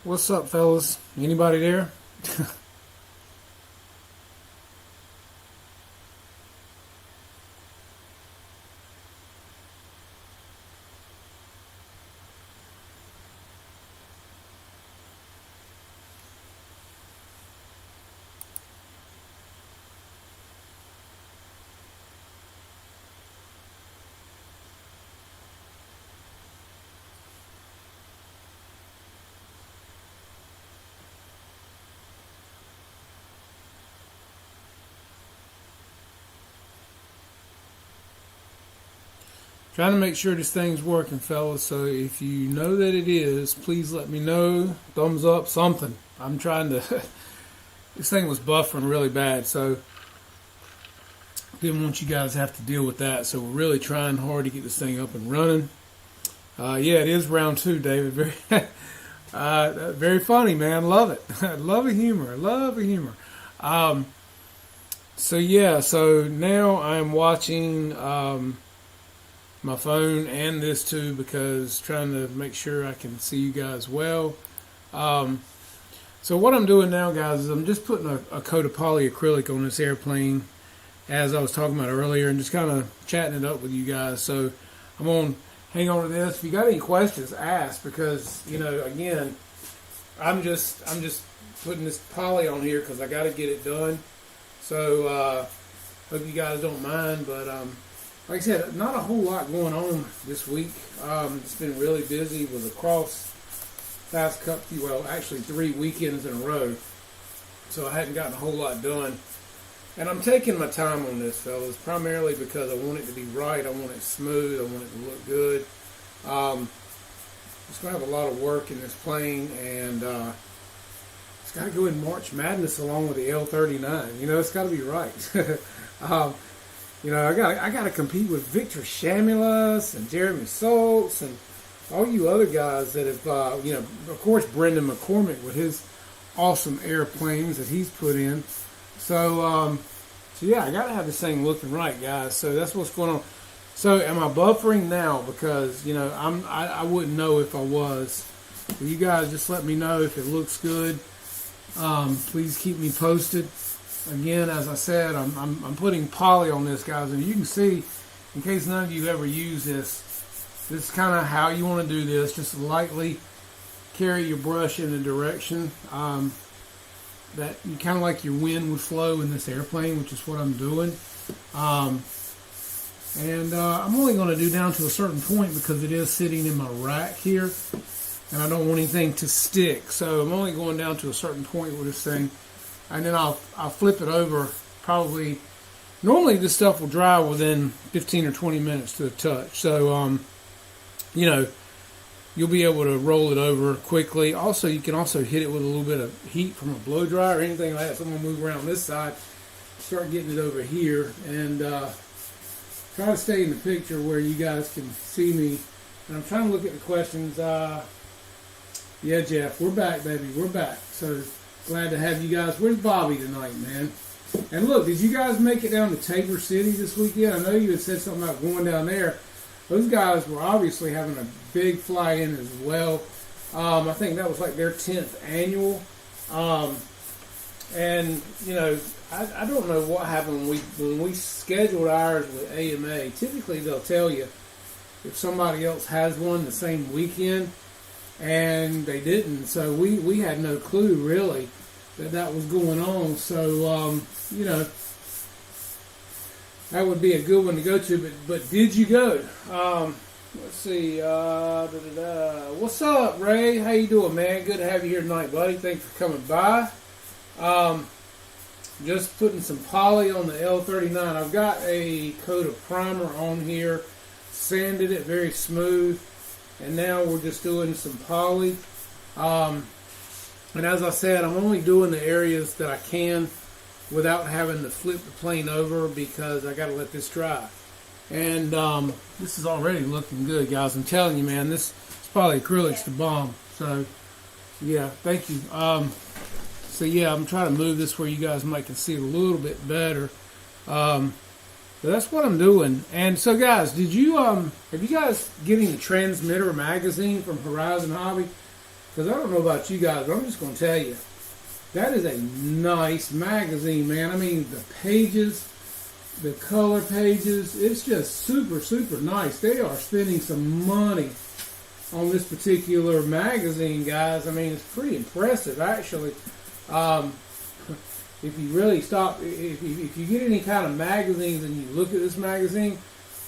What's up, fellas? Anybody there? Trying to make sure this thing's working, fellas. So if you know that it is, please let me know. Thumbs up, something. I'm trying to. This thing was buffering really bad, so didn't want you guys to have to deal with that. So we're really trying hard to get this thing up and running. Yeah, it is round two, David. Very, very funny, man. Love it. Love a humor. Love a humor. So yeah, so now I'm watching my phone and this too because trying to make sure I can see you guys well. So what I'm doing now, guys, is I'm just putting a coat of polyacrylic on this airplane, as I was talking about earlier, and just kind of chatting it up with you guys. So I'm going to hang on to this. If you got any questions, ask, because, you know, again, I'm just putting this poly on here because I got to get it done. So hope you guys don't mind, but like I said, not a whole lot going on this week. It's been really busy with lacrosse past couple, well, actually 3 weekends in a row. So I hadn't gotten a whole lot done. And I'm taking my time on this, fellas, primarily because I want it to be right. I want it smooth. I want it to look good. It's going to have a lot of work in this plane, and it's got to go in March Madness along with the L39. You know, it's got to be right. You know, I got to compete with Victor Shamulus and Jeremy Soltz and all you other guys that have, you know, of course, Brendan McCormick with his awesome airplanes that he's put in. So yeah, I got to have this thing looking right, guys. So that's what's going on. So am I buffering now? Because, you know, I wouldn't know if I was. So you guys just let me know if it looks good. Please keep me posted. Again, as I said, I'm putting poly on this, guys, and you can see, in case none of you ever use this, this is kind of how you want to do this. Just lightly carry your brush in a direction that you kind of like your wind would flow in this airplane, which is what I'm doing. I'm only going to do down to a certain point because it is sitting in my rack here, and I don't want anything to stick. So I'm only going down to a certain point with this thing. And then I'll flip it over. Probably, normally this stuff will dry within 15 or 20 minutes to the touch. So, you know, you'll be able to roll it over quickly. Also, you can also hit it with a little bit of heat from a blow dryer or anything like that. So I'm going to move around this side, start getting it over here, and try to stay in the picture where you guys can see me. And I'm trying to look at the questions. Yeah, Jeff, we're back, baby. We're back. So glad to have you guys. Where's Bobby tonight, man? And look, did you guys make it down to Tabor City this weekend? I know you had said something about going down there. Those guys were obviously having a big fly-in as well. I think that was like their 10th annual. And, you know, I don't know what happened when we scheduled ours with AMA. Typically, they'll tell you if somebody else has one the same weekend. And they didn't, so we had no clue really that was going on. So you know, that would be a good one to go to. But did you go? Let's see. What's up, Ray? How you doing, man? Good to have you here tonight, buddy. Thanks for coming by. Just putting some poly on the L39. I've got a coat of primer on here. Sanded it very smooth. And now we're just doing some poly. And as I said, I'm only doing the areas that I can without having to flip the plane over because I got to let this dry. And this is already looking good, guys. I'm telling you, man, this polyacrylic's the bomb. So, yeah, thank you. So, yeah, I'm trying to move this where you guys might can see it a little bit better. So that's what I'm doing. And so, guys, did you have you guys getting the Transmitter magazine from Horizon Hobby? because I don't know about you guys, but I'm just going to tell you, that is a nice magazine, man. I mean, the pages, the color pages, it's just super, super nice. They are spending some money on this particular magazine, guys. I mean, it's pretty impressive, actually. If you really stop, if you get any kind of magazines and you look at this magazine,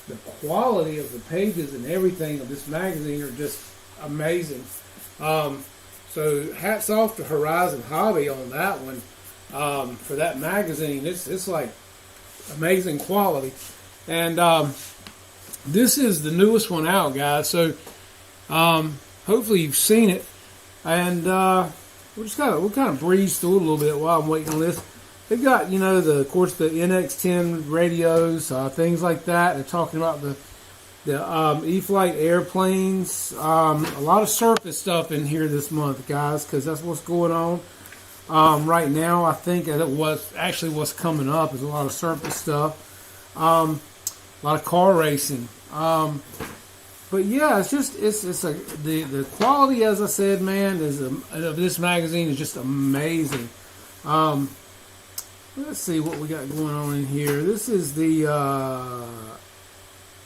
the quality of the pages and everything of this magazine are just amazing. So hats off to Horizon Hobby on that one, for that magazine. It's like amazing quality. And this is the newest one out, guys. So hopefully you've seen it. And we'll kind of breeze through it a little bit while I'm waiting on this. They've got, of course, the NX10 radios, things like that. They're talking about the E-flite airplanes. A lot of surface stuff in here this month, guys, because that's what's going on right now. I think that what's coming up is a lot of surface stuff. A lot of car racing. But yeah, the quality, as I said, man, of this magazine is just amazing. Let's see what we got going on in here. This is the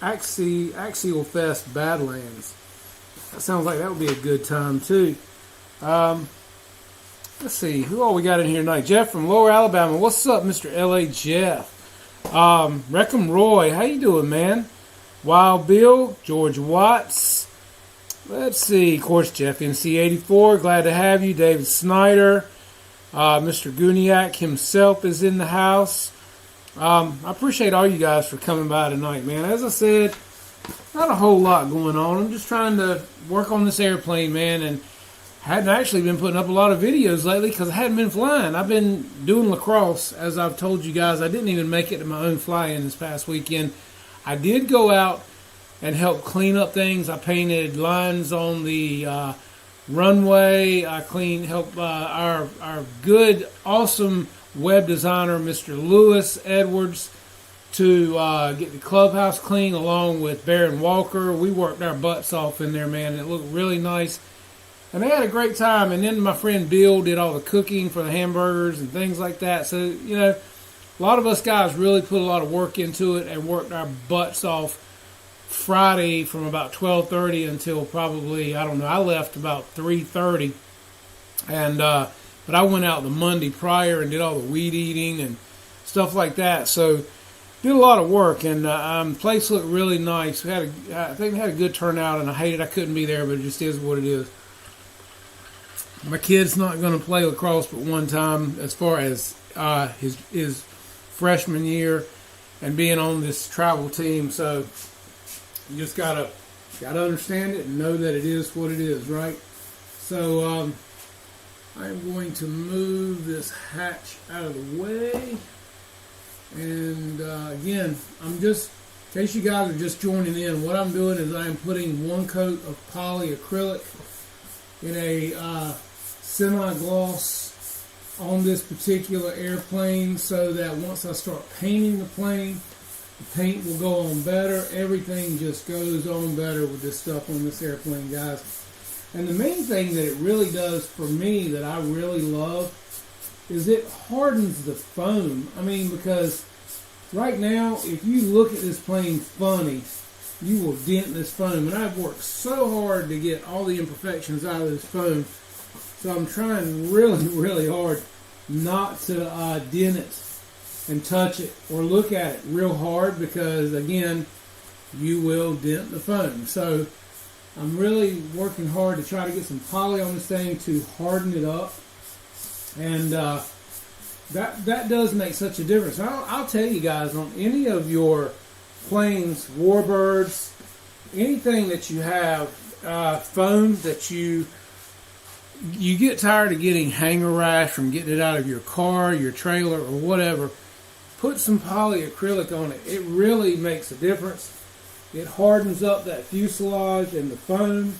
Axial Fest Badlands. That sounds like that would be a good time too. Let's see who all we got in here tonight. Jeff from Lower Alabama. What's up, Mr. LA Jeff? Reckham Roy, how you doing, man? Wild Bill, George Watts. Let's see, of course, Jeff NC84. Glad to have you, David Snyder. Mr. Guniak himself is in the house. I appreciate all you guys for coming by tonight, man. As I said, not a whole lot going on. I'm just trying to work on this airplane, man, and hadn't actually been putting up a lot of videos lately because I hadn't been flying. I've been doing lacrosse, as I've told you guys. I didn't even make it to my own fly-in this past weekend. I did go out and help clean up things. I painted lines on the runway. I helped our good, awesome web designer, Mr. Lewis Edwards, to get the clubhouse clean along with Baron Walker. We worked our butts off in there, man. It looked really nice. And they had a great time. And then my friend Bill did all the cooking for the hamburgers and things like that. So, a lot of us guys really put a lot of work into it and worked our butts off Friday from about 12:30 until probably, I don't know, I left about 3:30. And but I went out the Monday prior and did all the weed eating and stuff like that. So did a lot of work, and the place looked really nice. I think we had a good turnout, and I hated I couldn't be there, but it just is what it is. My kid's not going to play lacrosse but one time as far as his freshman year and being on this travel team. So you just gotta understand it and know that it is what it is, right? So I'm going to move this hatch out of the way. And again, in case you guys are just joining in, what I'm doing is I'm putting one coat of polyacrylic in a semi-gloss on this particular airplane so that once I start painting the plane, the paint will go on better. Everything just goes on better with this stuff on this airplane, guys. And the main thing that it really does for me that I really love is it hardens the foam. I mean, because right now, if you look at this plane funny, you will dent this foam. And I've worked so hard to get all the imperfections out of this foam. So I'm trying really, really hard not to dent it and touch it or look at it real hard because, again, you will dent the foam. So I'm really working hard to try to get some poly on this thing to harden it up. And that does make such a difference. I'll tell you guys, on any of your planes, warbirds, anything that you have, foam that you get tired of getting hanger rash from getting it out of your car, your trailer, or whatever, put some polyacrylic on it. It really makes a difference. It hardens up that fuselage and the foam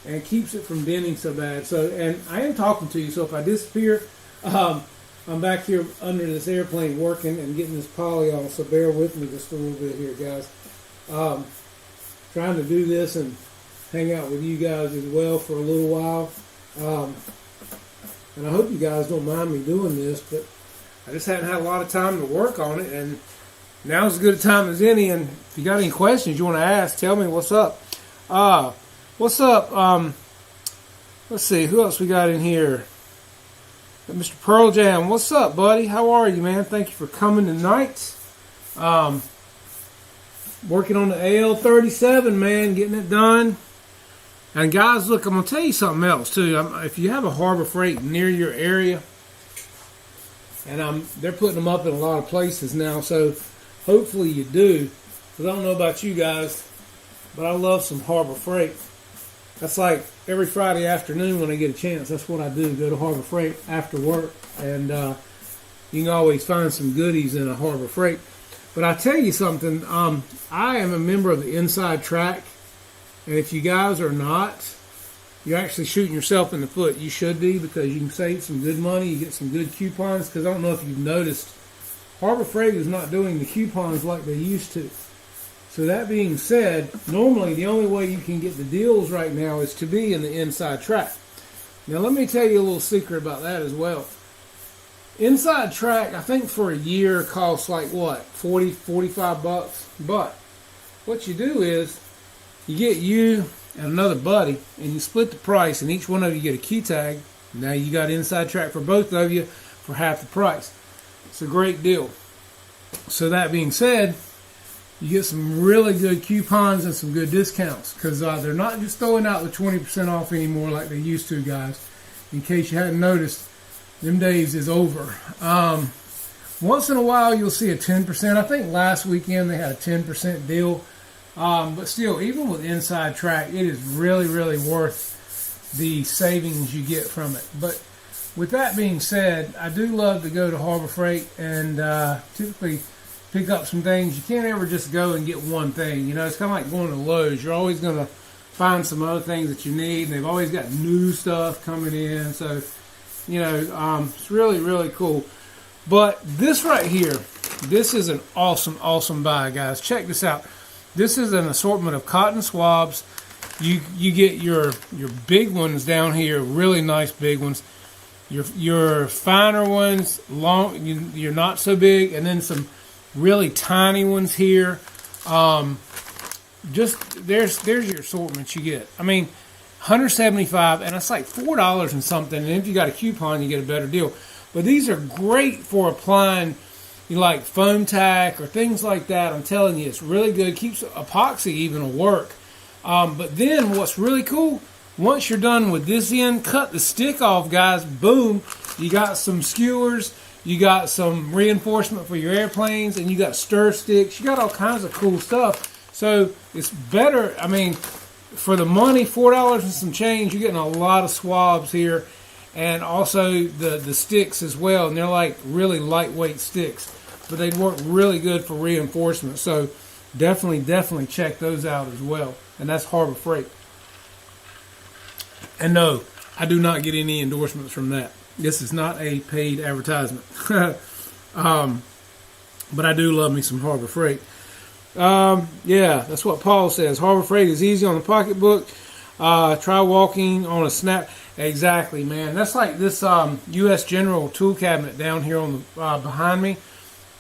and keeps it from denting so bad. So, and I am talking to you, so if I disappear, I'm back here under this airplane working and getting this poly on, so bear with me just a little bit here, guys. Trying to do this and hang out with you guys as well for a little while. And I hope you guys don't mind me doing this, but I just hadn't had a lot of time to work on it, and now's as good a time as any. And if you got any questions you want to ask, tell me what's up. What's up? Let's see, who else we got in here? Mr. Pearl Jam, what's up, buddy? How are you, man? Thank you for coming tonight. Working on the AL37, man, getting it done. And guys, look, I'm going to tell you something else, too. If you have a Harbor Freight near your area, and they're putting them up in a lot of places now, so hopefully you do. Because I don't know about you guys, but I love some Harbor Freight. That's like every Friday afternoon when I get a chance. That's what I do, go to Harbor Freight after work. And you can always find some goodies in a Harbor Freight. But I tell you something, I am a member of the Inside Track. And if you guys are not, you're actually shooting yourself in the foot. You should be, because you can save some good money. You get some good coupons. Because I don't know if you've noticed, Harbor Freight is not doing the coupons like they used to. So that being said, normally the only way you can get the deals right now is to be in the Inside Track. Now let me tell you a little secret about that as well. Inside Track, I think for a year costs like what, 40, 45 bucks. But what you do is you get you and another buddy, and you split the price, and each one of you get a key tag. Now you got Inside Track for both of you for half the price. It's a great deal. So that being said, you get some really good coupons and some good discounts, because they're not just throwing out the 20% off anymore like they used to, guys. In case you hadn't noticed, them days is over. Once in a while, you'll see a 10%. I think last weekend they had a 10% deal. But still, even with Inside Track, it is really, really worth the savings you get from it. But with that being said, I do love to go to Harbor Freight and typically pick up some things. You can't ever just go and get one thing. You know, it's kind of like going to Lowe's. You're always going to find some other things that you need, and they've always got new stuff coming in. So, you know, it's really, really cool. But this right here, this is an awesome, awesome buy, guys. Check this out. This is an assortment of cotton swabs. You get your big ones down here, really nice big ones. Your finer ones, you're not so big, and then some really tiny ones here. Just there's your assortment you get. I mean, $175, and it's like $4 and something. And if you got a coupon, you get a better deal. But these are great for applying, like foam tack or things like that. I'm telling you, it's really good. Keeps epoxy even will work. But then what's really cool, once you're done with this end, cut the stick off, guys. Boom. You got some skewers. You got some reinforcement for your airplanes. And you got stir sticks. You got all kinds of cool stuff. So it's better. I mean, for the money, $4 and some change, you're getting a lot of swabs here. And also the sticks as well. And they're like really lightweight sticks. But they work really good for reinforcement. So definitely check those out as well. And that's Harbor Freight. And no, I do not get any endorsements from that. This is not a paid advertisement. But I do love me some Harbor Freight. Yeah, that's what Paul says. Harbor Freight is easy on the pocketbook. Try walking on a snap. Exactly, man. That's like this U.S. General tool cabinet down here on the behind me.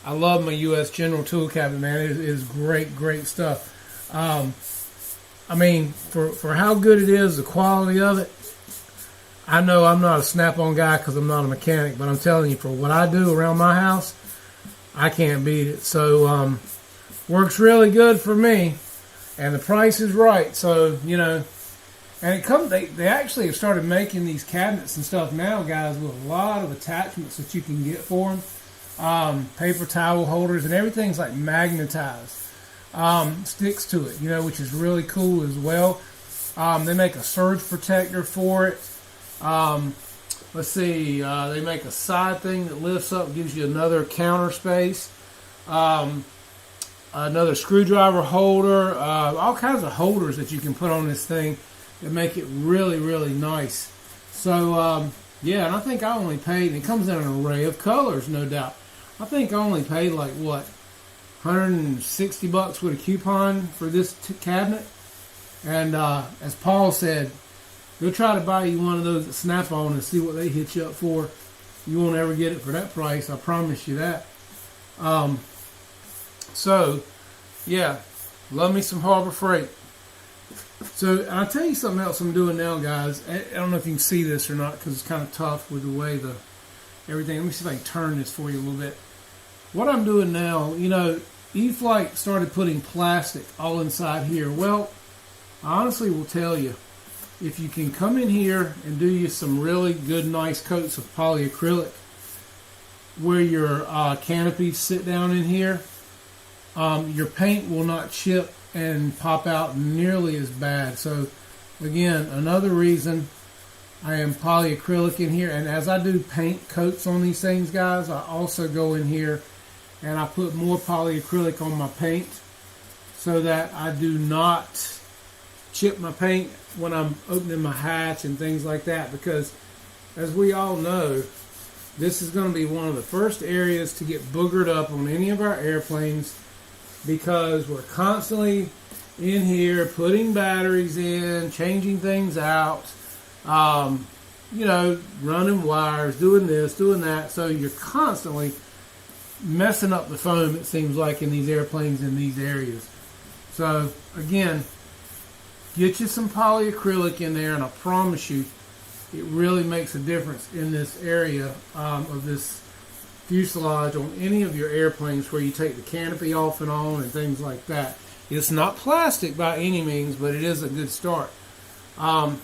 I love my U.S. General tool cabinet, man. It is great stuff. I mean, for how good it is, the quality of it, I know I'm not a snap-on guy because I'm not a mechanic, but I'm telling you, for what I do around my house, I can't beat it. So, works really good for me, and the price is right. So, you know, and it comes. They actually have started making these cabinets and stuff now, guys, with a lot of attachments that you can get for them. Paper towel holders and everything's like magnetized. Sticks to it, you know, which is really cool as well. They make a surge protector for it. Let's see, they make a side thing that lifts up, gives you another counter space. Another screwdriver holder, all kinds of holders that you can put on this thing that make it really nice. So, yeah, and I think I only paid, and it comes in an array of colors, no doubt. I think I only paid like, what, $160 with a coupon for this cabinet. And as Paul said, Go try to buy you one of those at Snap-on and see what they hit you up for. You won't ever get it for that price. I promise you that. So, yeah, love me some Harbor Freight. So, I'll tell you something else I'm doing now, guys. I don't know if you can see this or not because it's kind of tough with the way everything. Let me see if I can turn this for you a little bit. What I'm doing now, you know, E-Flight started putting plastic all inside here. Well, I honestly will tell you, if you can come in here and do you some really good, nice coats of polyacrylic where your canopies sit down in here, your paint will not chip and pop out nearly as bad. So, again, another reason I am polyacrylic in here. And as I do paint coats on these things, guys, I also go in here and I put more polyacrylic on my paint so that I do not chip my paint when I'm opening my hatch and things like that, because as we all know, this is going to be one of the first areas to get boogered up on any of our airplanes, because we're constantly in here putting batteries in, changing things out, you know, running wires, doing this, doing that. So you're constantly messing up the foam, it seems like, in these airplanes in these areas. So, again, get you some polyacrylic in there, and I promise you, it really makes a difference in this area of this fuselage on any of your airplanes where you take the canopy off and on and things like that. It's not plastic by any means, but it is a good start. And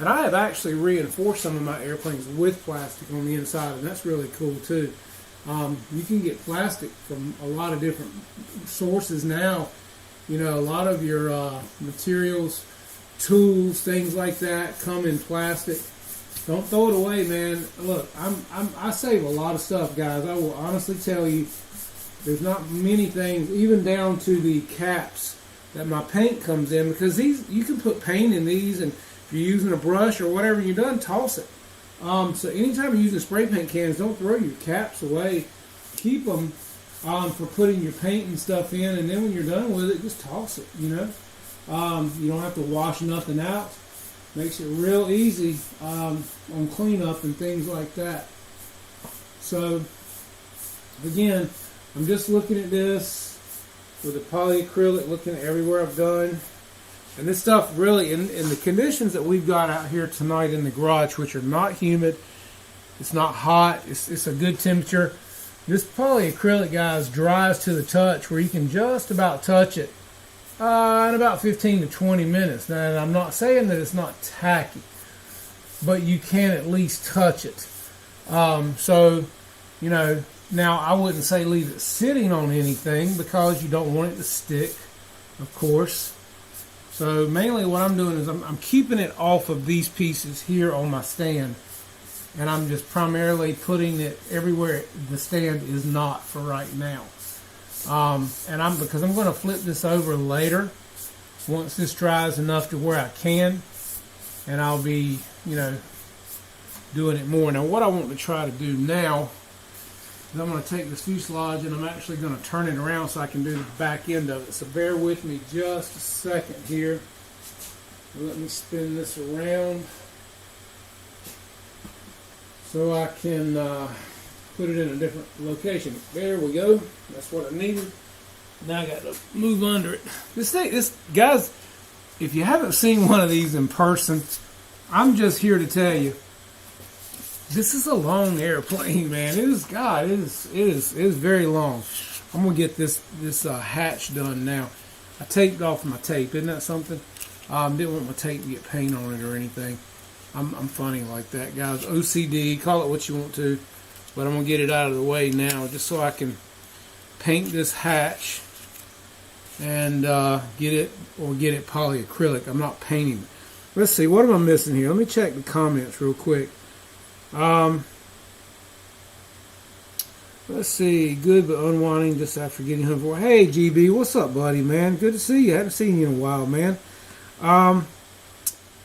I have actually reinforced some of my airplanes with plastic on the inside, and that's really cool too. You can get plastic from a lot of different sources now. You know, a lot of your materials, tools, things like that come in plastic. Don't throw it away, man. Look, I save a lot of stuff, guys. I will honestly tell you, there's not many things, even down to the caps that my paint comes in, because these, you can put paint in these, and if you're using a brush or whatever you're done, toss it. So anytime you're using spray paint cans, don't throw your caps away. Keep them for putting your paint and stuff in, and then when you're done with it, just toss it, you know. You don't have to wash nothing out. Makes it real easy on cleanup and things like that. So, again, I'm just looking at this with the polyacrylic, looking at everywhere I've done. And this stuff really, in the conditions that we've got out here tonight in the garage, which are not humid, it's not hot, it's a good temperature. This polyacrylic, guys, dries to the touch where you can just about touch it in about 15 to 20 minutes. Now, I'm not saying that it's not tacky, but you can at least touch it. So, you know, now I wouldn't say leave it sitting on anything because you don't want it to stick, of course. So mainly what I'm doing is I'm keeping it off of these pieces here on my stand, and I'm just primarily putting it everywhere the stand is not for right now. Because I'm going to flip this over later once this dries enough to where I can, and I'll be, you know, doing it more. Now what I want to try to do now is I'm going to take this fuselage and I'm actually going to turn it around so I can do the back end of it. So bear with me just a second here. Let me spin this around so I can put it in a different location. There we go. That's what I needed. Now I got to move under it. This guys, if you haven't seen one of these in person, I'm just here to tell you, this is a long airplane, man. It is very long. I'm gonna get this hatch done now. I taped off my tape. Isn't that something? Didn't want my tape to get paint on it or anything. I'm funny like that, guys. OCD, call it what you want to, but I'm gonna get it out of the way now, just so I can paint this hatch and get it polyacrylic. I'm not painting it. Let's see, what am I missing here? Let me check the comments real quick. Let's see, good but unwanting just after getting home for. Hey GB, what's up, buddy, man? Good to see you. I haven't seen you in a while, man.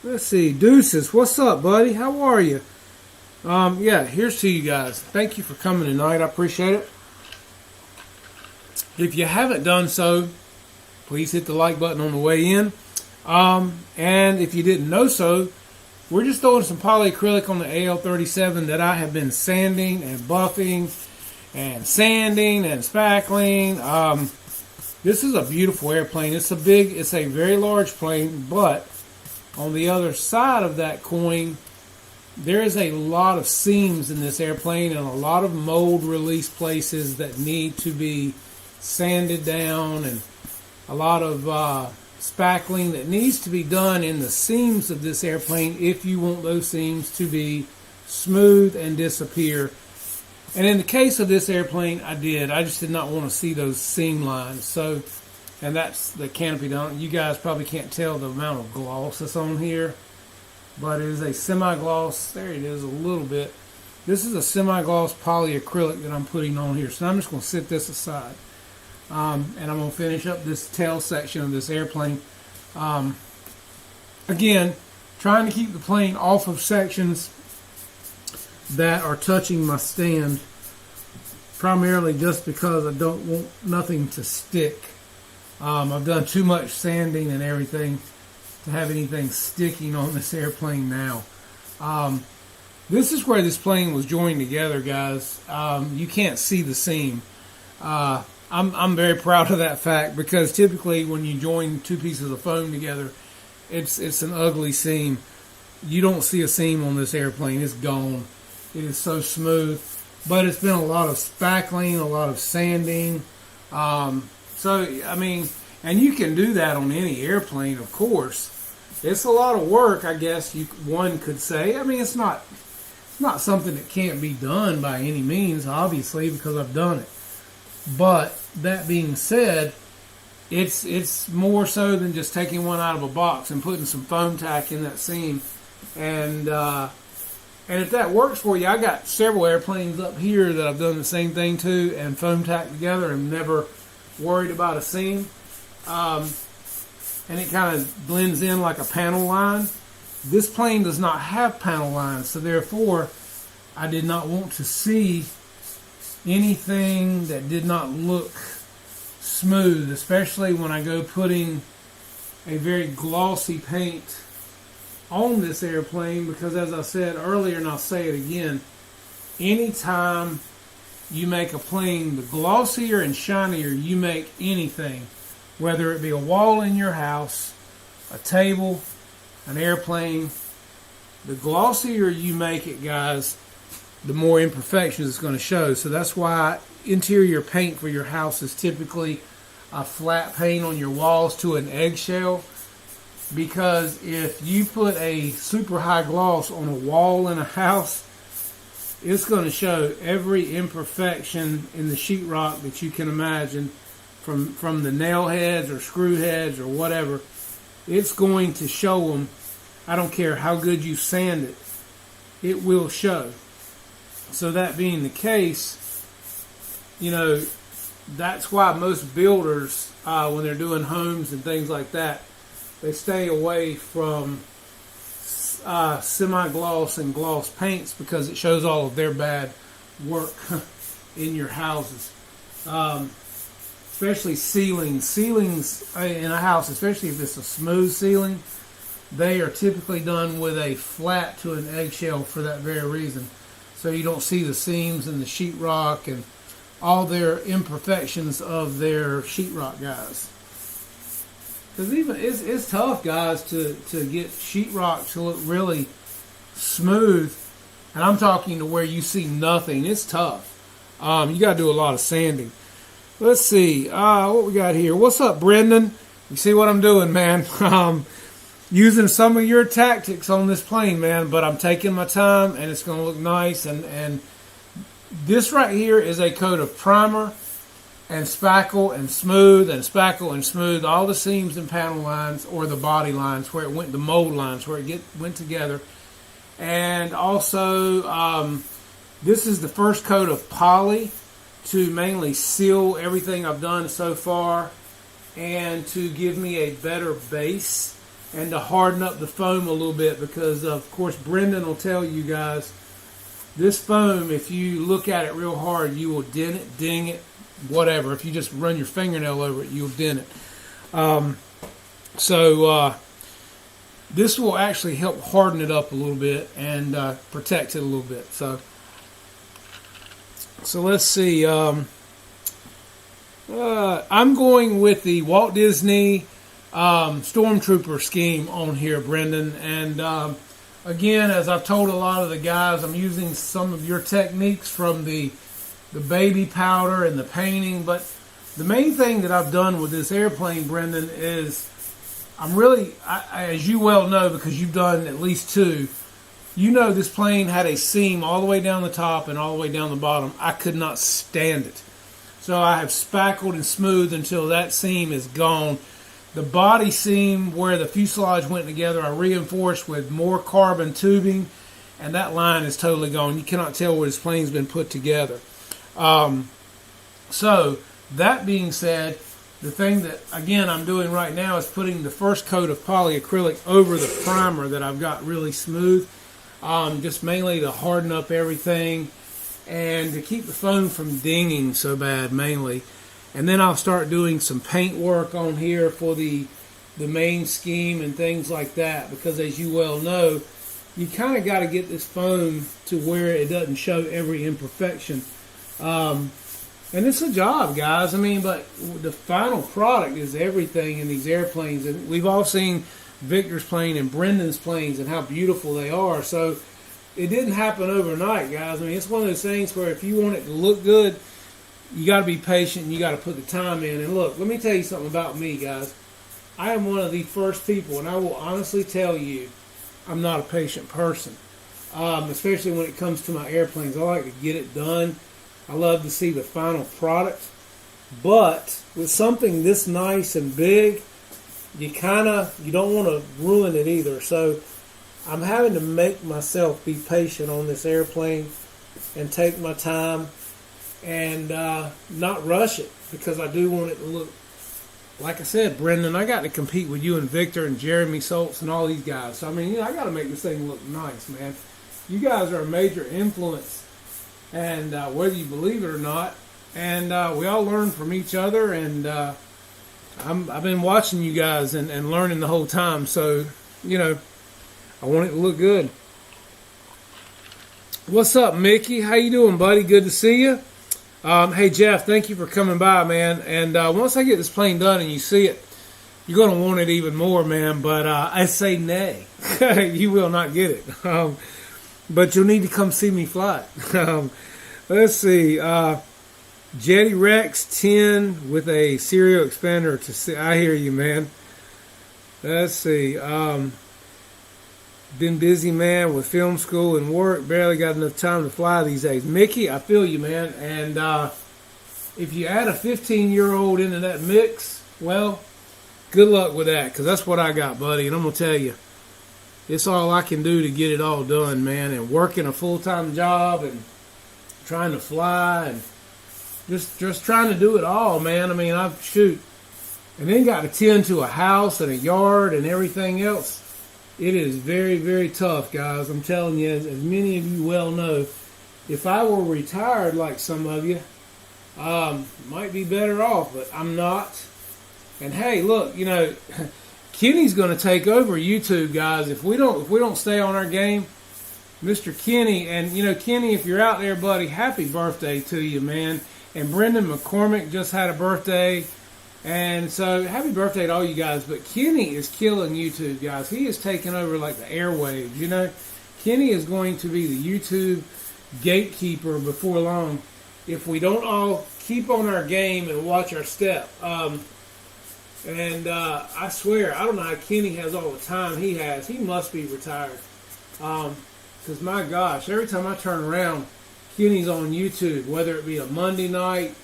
Let's see, Deuces, what's up, buddy? How are you? Yeah, here's to you guys. Thank you for coming tonight. I appreciate it. If you haven't done so, please hit the like button on the way in. And if you didn't know so, we're just throwing some polyacrylic on the AL-37 that I have been sanding and buffing and sanding and spackling. This is a beautiful airplane. It's a very large plane, but on the other side of that coin, there is a lot of seams in this airplane and a lot of mold release places that need to be sanded down, and a lot of spackling that needs to be done in the seams of this airplane if you want those seams to be smooth and disappear. And in the case of this airplane, I just did not want to see those seam lines. So, and that's the canopy down. You guys probably can't tell the amount of gloss that's on here, but it is a semi-gloss. There it is a little bit. This is a semi-gloss polyacrylic that I'm putting on here. So I'm just going to set this aside. And I'm going to finish up this tail section of this airplane. Again, trying to keep the plane off of sections that are touching my stand, primarily just because I don't want nothing to stick. I've done too much sanding and everything to have anything sticking on this airplane now. This is where this plane was joined together, guys. You can't see the seam. I'm very proud of that fact, because typically when you join two pieces of foam together, it's an ugly seam. You don't see a seam on this airplane. It's gone. It is so smooth. But it's been a lot of spackling, a lot of sanding. So, I mean, and you can do that on any airplane, of course. It's a lot of work, I guess one could say. I mean, it's not something that can't be done by any means, obviously, because I've done it. But that being said, it's more so than just taking one out of a box and putting some foam tack in that seam. And if that works for you, I got several airplanes up here that I've done the same thing to and foam tacked together and never worried about a seam. And it kind of blends in like a panel line. This plane does not have panel lines, so therefore I did not want to see anything that did not look smooth, especially when I go putting a very glossy paint on this airplane, because as I said earlier, and I'll say it again, anytime you make a plane, the glossier and shinier you make anything, whether it be a wall in your house, a table, an airplane, the glossier you make it, guys, the more imperfections it's going to show. So that's why interior paint for your house is typically a flat paint on your walls to an eggshell, because if you put a super high gloss on a wall in a house, it's going to show every imperfection in the sheetrock that you can imagine, from the nail heads or screw heads or whatever. It's going to show them. I don't care how good you sand it, it will show. So that being the case, you know, that's why most builders, when they're doing homes and things like that, they stay away from semi-gloss and gloss paints, because it shows all of their bad work in your houses. Especially ceilings in a house, especially if it's a smooth ceiling, they are typically done with a flat to an eggshell for that very reason. So you don't see the seams and the sheetrock and all their imperfections of their sheetrock, guys. Because even it's tough, guys, to get sheetrock to look really smooth, and I'm talking to where you see nothing. It's tough. You got to do a lot of sanding. Let's see what we got here. What's up, Brendan? You see what I'm doing, man? Using some of your tactics on this plane, man, but I'm taking my time, and it's going to look nice. And this right here is a coat of primer and spackle and smooth and spackle and smooth all the seams and panel lines, or the body lines where it went, the mold lines where it went together. And also, this is the first coat of poly to mainly seal everything I've done so far, and to give me a better base, and to harden up the foam a little bit, because of course Brendan will tell you guys, this foam, if you look at it real hard, you will dent it, ding it, whatever. If you just run your fingernail over it, you'll dent it. So this will actually help harden it up a little bit and protect it a little bit. So let's see. I'm going with the Walt Disney Stormtrooper scheme on here, Brendan. And again, as I've told a lot of the guys, I'm using some of your techniques from the baby powder and the painting. But the main thing that I've done with this airplane, Brendan, is I'm really, as you well know, because you've done at least two, you know this plane had a seam all the way down the top and all the way down the bottom. I could not stand it. So I have spackled and smoothed until that seam is gone. The body seam where the fuselage went together, I reinforced with more carbon tubing, and that line is totally gone. You cannot tell where this plane's been put together. So that being said, the thing that, again, I'm doing right now is putting the first coat of polyacrylic over the primer that I've got really smooth, just mainly to harden up everything and to keep the foam from dinging so bad, mainly. And then I'll start doing some paint work on here for the main scheme and things like that, because as you well know, you kind of got to get this foam to where it doesn't show every imperfection. And it's a job, guys. I mean, but the final product is everything in these airplanes. And we've all seen Victor's plane and Brendan's planes and how beautiful they are. So it didn't happen overnight, guys. I mean, it's one of those things where if you want it to look good, you got to be patient and you got to put the time in. And look, let me tell you something about me, guys. I am one of the first people, and I will honestly tell you, I'm not a patient person, especially when it comes to my airplanes. I like to get it done. I love to see the final product. But with something this nice and big, you don't want to ruin it either. So I'm having to make myself be patient on this airplane and take my time and not rush it, because I do want it to look, like I said, Brendan, I got to compete with you and Victor and Jeremy Soltz and all these guys. So, I mean, I got to make this thing look nice, man. You guys are a major influence, and whether you believe it or not, and we all learn from each other, and I've been watching you guys and learning the whole time. So, I want it to look good. What's up, Mickey? How you doing, buddy? Good to see you. Hey, Jeff, thank you for coming by, man. And once I get this plane done and you see it, you're going to want it even more, man. But I say nay. You will not get it. But you'll need to come see me fly it. Let's see. Jetty Rex 10 with a serial expander to see. I hear you, man. Let's see. Been busy, man, with film school and work. Barely got enough time to fly these days. Mickey, I feel you, man. And if you add a 15-year-old into that mix, well, good luck with that, because that's what I got, buddy. And I'm going to tell you, it's all I can do to get it all done, man. And working a full-time job and trying to fly and just trying to do it all, man. I mean, and then got to tend to a house and a yard and everything else. It is very, very tough, guys. I'm telling you, as many of you well know, if I were retired like some of you, might be better off, but I'm not. And hey, look, Kenny's going to take over YouTube, guys. If we don't stay on our game, Mr. Kenny, and Kenny, if you're out there, buddy, happy birthday to you, man. And Brendan McCormick just had a birthday. And so, happy birthday to all you guys. But Kenny is killing YouTube, guys. He is taking over like the airwaves, Kenny is going to be the YouTube gatekeeper before long if we don't all keep on our game and watch our step. I swear, I don't know how Kenny has all the time he has. He must be retired. Because, my gosh, every time I turn around, Kenny's on YouTube, whether it be a Monday night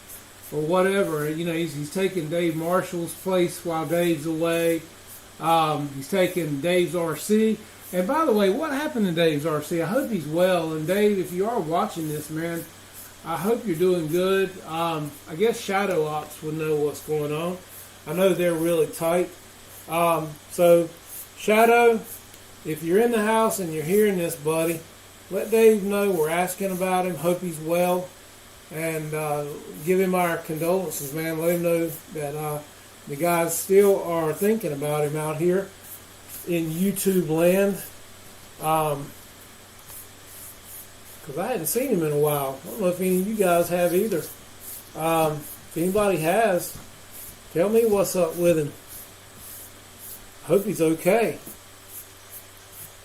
or whatever. He's taking Dave Marshall's place while Dave's away. He's taking Dave's RC. And by the way, what happened to Dave's RC? I hope he's well. And Dave, if you are watching this, man, I hope you're doing good. I guess Shadow Ops would know what's going on. I know they're really tight. So, Shadow, if you're in the house and you're hearing this, buddy, let Dave know we're asking about him. Hope he's well. And give him our condolences, man. Let him know that the guys still are thinking about him out here. in YouTube land. Because I hadn't seen him in a while. I don't know if any of you guys have either. If anybody has, tell me what's up with him. I hope he's okay.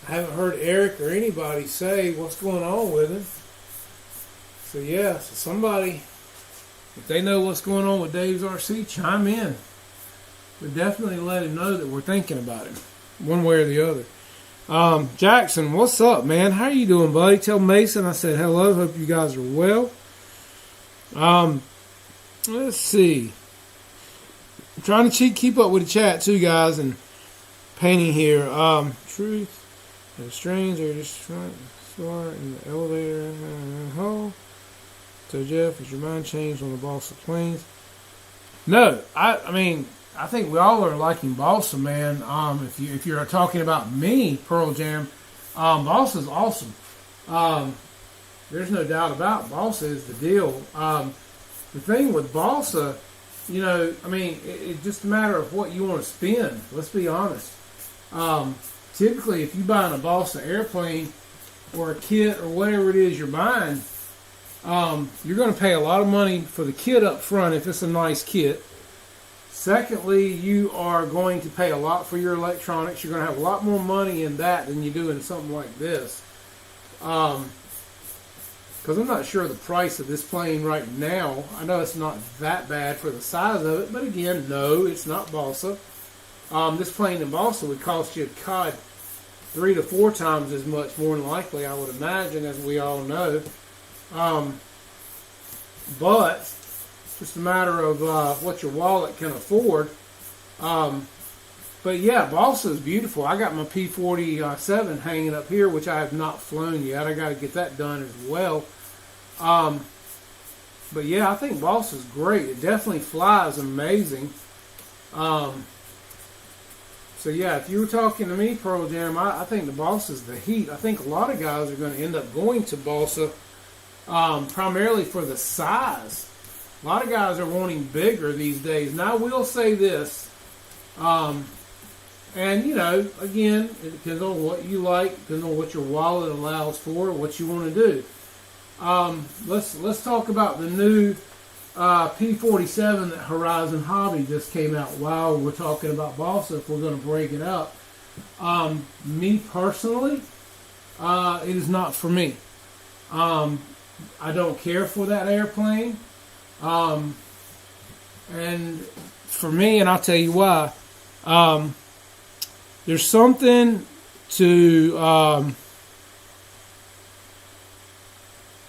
I haven't heard Eric or anybody say what's going on with him. So yeah, so somebody, if they know what's going on with Dave's RC, chime in. But definitely let him know that we're thinking about him, one way or the other. Jackson, what's up, man? How you doing, buddy? Tell Mason I said hello. Hope you guys are well. Let's see. I'm trying to keep up with the chat too, guys, and painting here. Truth and strings are just smart in the elevator. So Jeff, has your mind changed on the balsa planes? No, I mean, I think we all are liking balsa, man. If you're talking about me, Pearl Jam, balsa's awesome. There's no doubt about it. Balsa is the deal. The thing with balsa, you know, I mean, it's just a matter of what you want to spend. Let's be honest. Typically, if you buy a balsa airplane or a kit or whatever it is you're buying, you're going to pay a lot of money for the kit up front if it's a nice kit. Secondly, you are going to pay a lot for your electronics. You're going to have a lot more money in that than you do in something like this. Because I'm not sure the price of this plane right now. I know it's not that bad for the size of it, but again, no, it's not balsa. This plane in balsa would cost you, God, 3 to 4 times as much, more than likely, I would imagine, as we all know. But it's just a matter of what your wallet can afford. But yeah, balsa is beautiful. I got my P47 hanging up here, which I have not flown yet. I got to get that done as well. But yeah, I think balsa is great. It definitely flies amazing. So yeah, if you were talking to me, Pearl Jam, I think the balsa is the heat. I think a lot of guys are going to end up going to balsa primarily for the size. A lot of guys are wanting bigger these days. Now, I will say this, and you know, again, it depends on what you like, depends on what your wallet allows for, what you want to do. Let's talk about the new P47 that Horizon Hobby just came out. While we're talking about balsa, if we're going to break it up, me personally, it is not for me. I don't care for that airplane. And for me, and I'll tell you why, there's something to,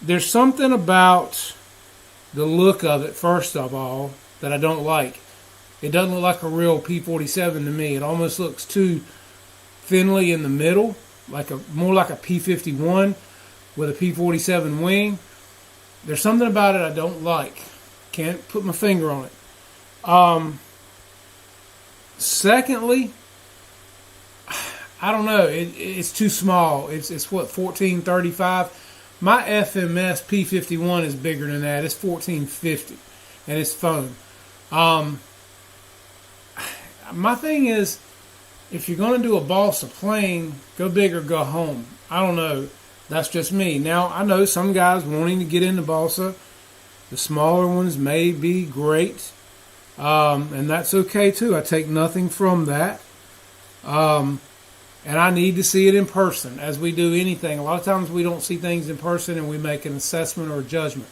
there's something about the look of it, first of all, that I don't like. It doesn't look like a real P47 to me. It almost looks too thinly in the middle, more like a P51 with a P47 wing. There's something about it I don't like. Can't put my finger on it. Secondly, I don't know. It's too small. It's what, 1435? My FMS P51 is bigger than that. It's 1450, and it's foam. My thing is, if you're going to do a balsa plane, go big or go home. I don't know. That's just me. Now, I know some guys wanting to get into balsa. The smaller ones may be great, and that's okay too. I take nothing from that. And I need to see it in person, as we do anything. A lot of times we don't see things in person and we make an assessment or a judgment.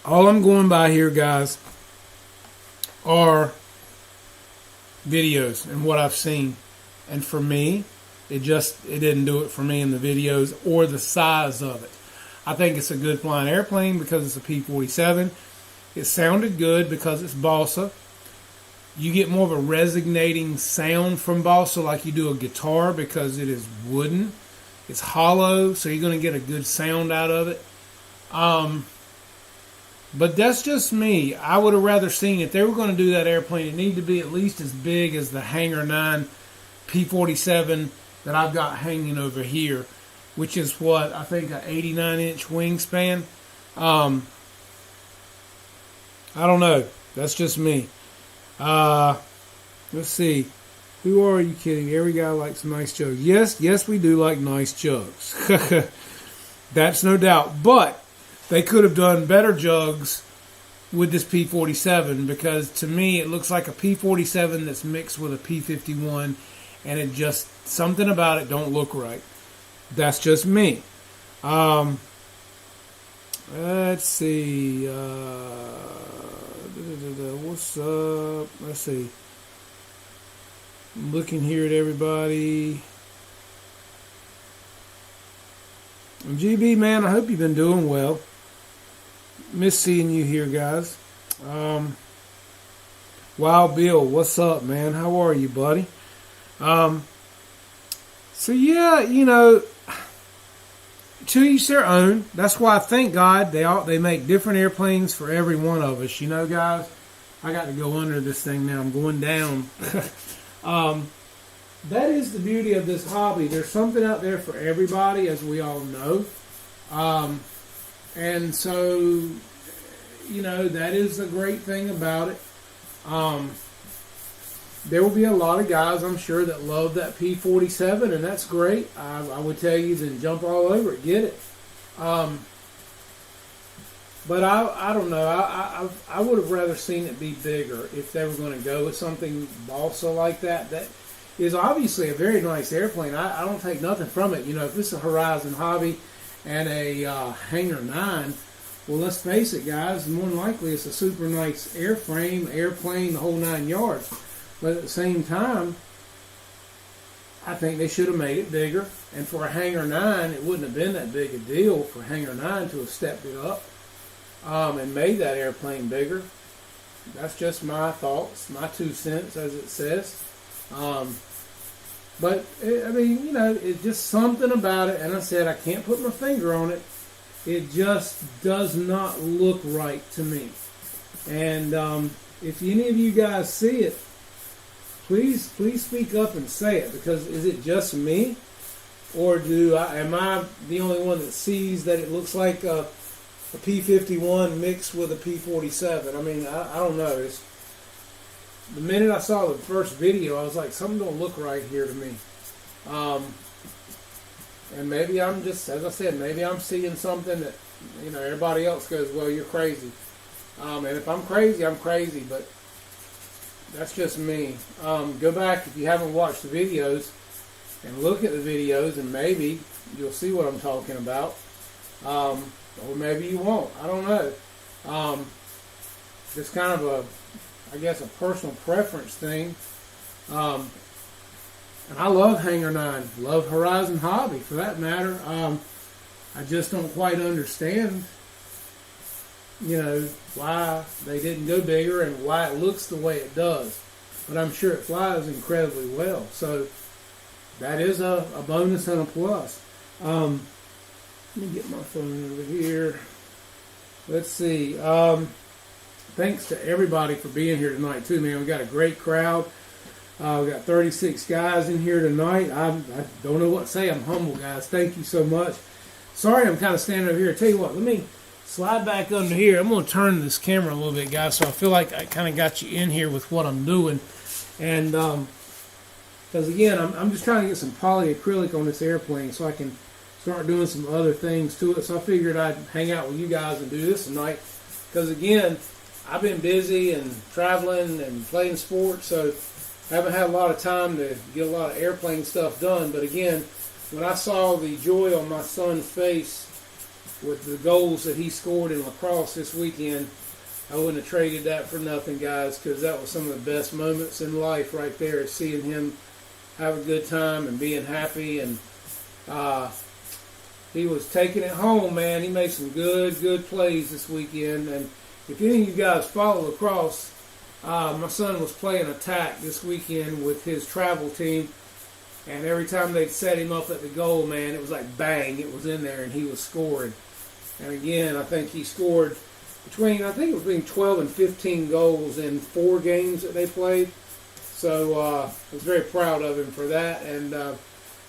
All I'm going by here, guys, are videos and what I've seen. And for me, it didn't do it for me in the videos or the size of it. I think it's a good flying airplane because it's a P47. It sounded good because it's balsa. You get more of a resonating sound from balsa like you do a guitar because it is wooden. It's hollow, so you're going to get a good sound out of it. But that's just me. I would have rather seen, if they were going to do that airplane, it needed to be at least as big as the Hangar 9 P47 that I've got hanging over here, which is what, I think an 89-inch wingspan. I don't know. That's just me. Let's see. Who are you kidding? Every guy likes a nice jug. Yes, we do like nice jugs. That's no doubt. But they could have done better jugs with this P47, because to me it looks like a P47 that's mixed with a P51, and it just, something about it don't look right. That's just me. Let's see. What's up? Let's see. I'm looking here at everybody. And GB, man, I hope you've been doing well. Miss seeing you here, guys. Wild Bill, what's up, man? How are you, buddy? So yeah, you know, to each their own. That's why, thank God, they make different airplanes for every one of us. You know, guys, I got to go under this thing now. I'm going down. That is the beauty of this hobby. There's something out there for everybody, as we all know. And so, you know, that is the great thing about it. There will be a lot of guys, I'm sure, that love that P47, and that's great. I would tell you, then jump all over it, get it. But I don't know. I would have rather seen it be bigger if they were going to go with something balsa like that. That is obviously a very nice airplane. I don't take nothing from it. You know, if it's a Horizon Hobby and a Hangar 9, well, let's face it, guys, more than likely it's a super nice airframe, airplane, the whole 9 yards. But at the same time, I think they should have made it bigger. And for a Hangar 9, it wouldn't have been that big a deal for Hangar 9 to have stepped it up and made that airplane bigger. That's just my thoughts, my 2 cents, as it says. But, I mean, you know, it's just something about it. And I said, I can't put my finger on it. It just does not look right to me. And if any of you guys see it, please speak up and say it. Because is it just me? Or am I the only one that sees that it looks like a P51 mixed with a P47? I mean, I don't know. The minute I saw the first video, I was like, something don't look right here to me. And maybe I'm just, as I said, maybe I'm seeing something that, you know, everybody else goes, well, you're crazy. And if I'm crazy, I'm crazy, but that's just me. Go back, if you haven't watched the videos, and look at the videos, and maybe you'll see what I'm talking about. Or maybe you won't. I don't know. Just kind of I guess, a personal preference thing. And I love Hangar 9. Love Horizon Hobby, for that matter. I just don't quite understand, you know, why they didn't go bigger and why it looks the way it does. But I'm sure it flies incredibly well. So that is a bonus and a plus. Let me get my phone over here. Let's see. Thanks to everybody for being here tonight, too, man. We got a great crowd. We got 36 guys in here tonight. I don't know what to say. I'm humble, guys. Thank you so much. Sorry I'm kind of standing over here. Tell you what, let me slide back under here. I'm going to turn this camera a little bit, guys, so I feel like I kind of got you in here with what I'm doing. And because, again, I'm just trying to get some polyacrylic on this airplane so I can start doing some other things to it. So I figured I'd hang out with you guys and do this tonight. Because, again, I've been busy and traveling and playing sports, so I haven't had a lot of time to get a lot of airplane stuff done. But again, when I saw the joy on my son's face with the goals that he scored in lacrosse this weekend, I wouldn't have traded that for nothing, guys, because that was some of the best moments in life right there, seeing him have a good time and being happy. And he was taking it home, man. He made some good plays this weekend. And if any of you guys follow lacrosse, my son was playing attack this weekend with his travel team, and every time they'd set him up at the goal, man, it was like bang, it was in there, and he was scoring. And again, I think he scored between 12 and 15 goals in 4 games that they played. So I was very proud of him for that, and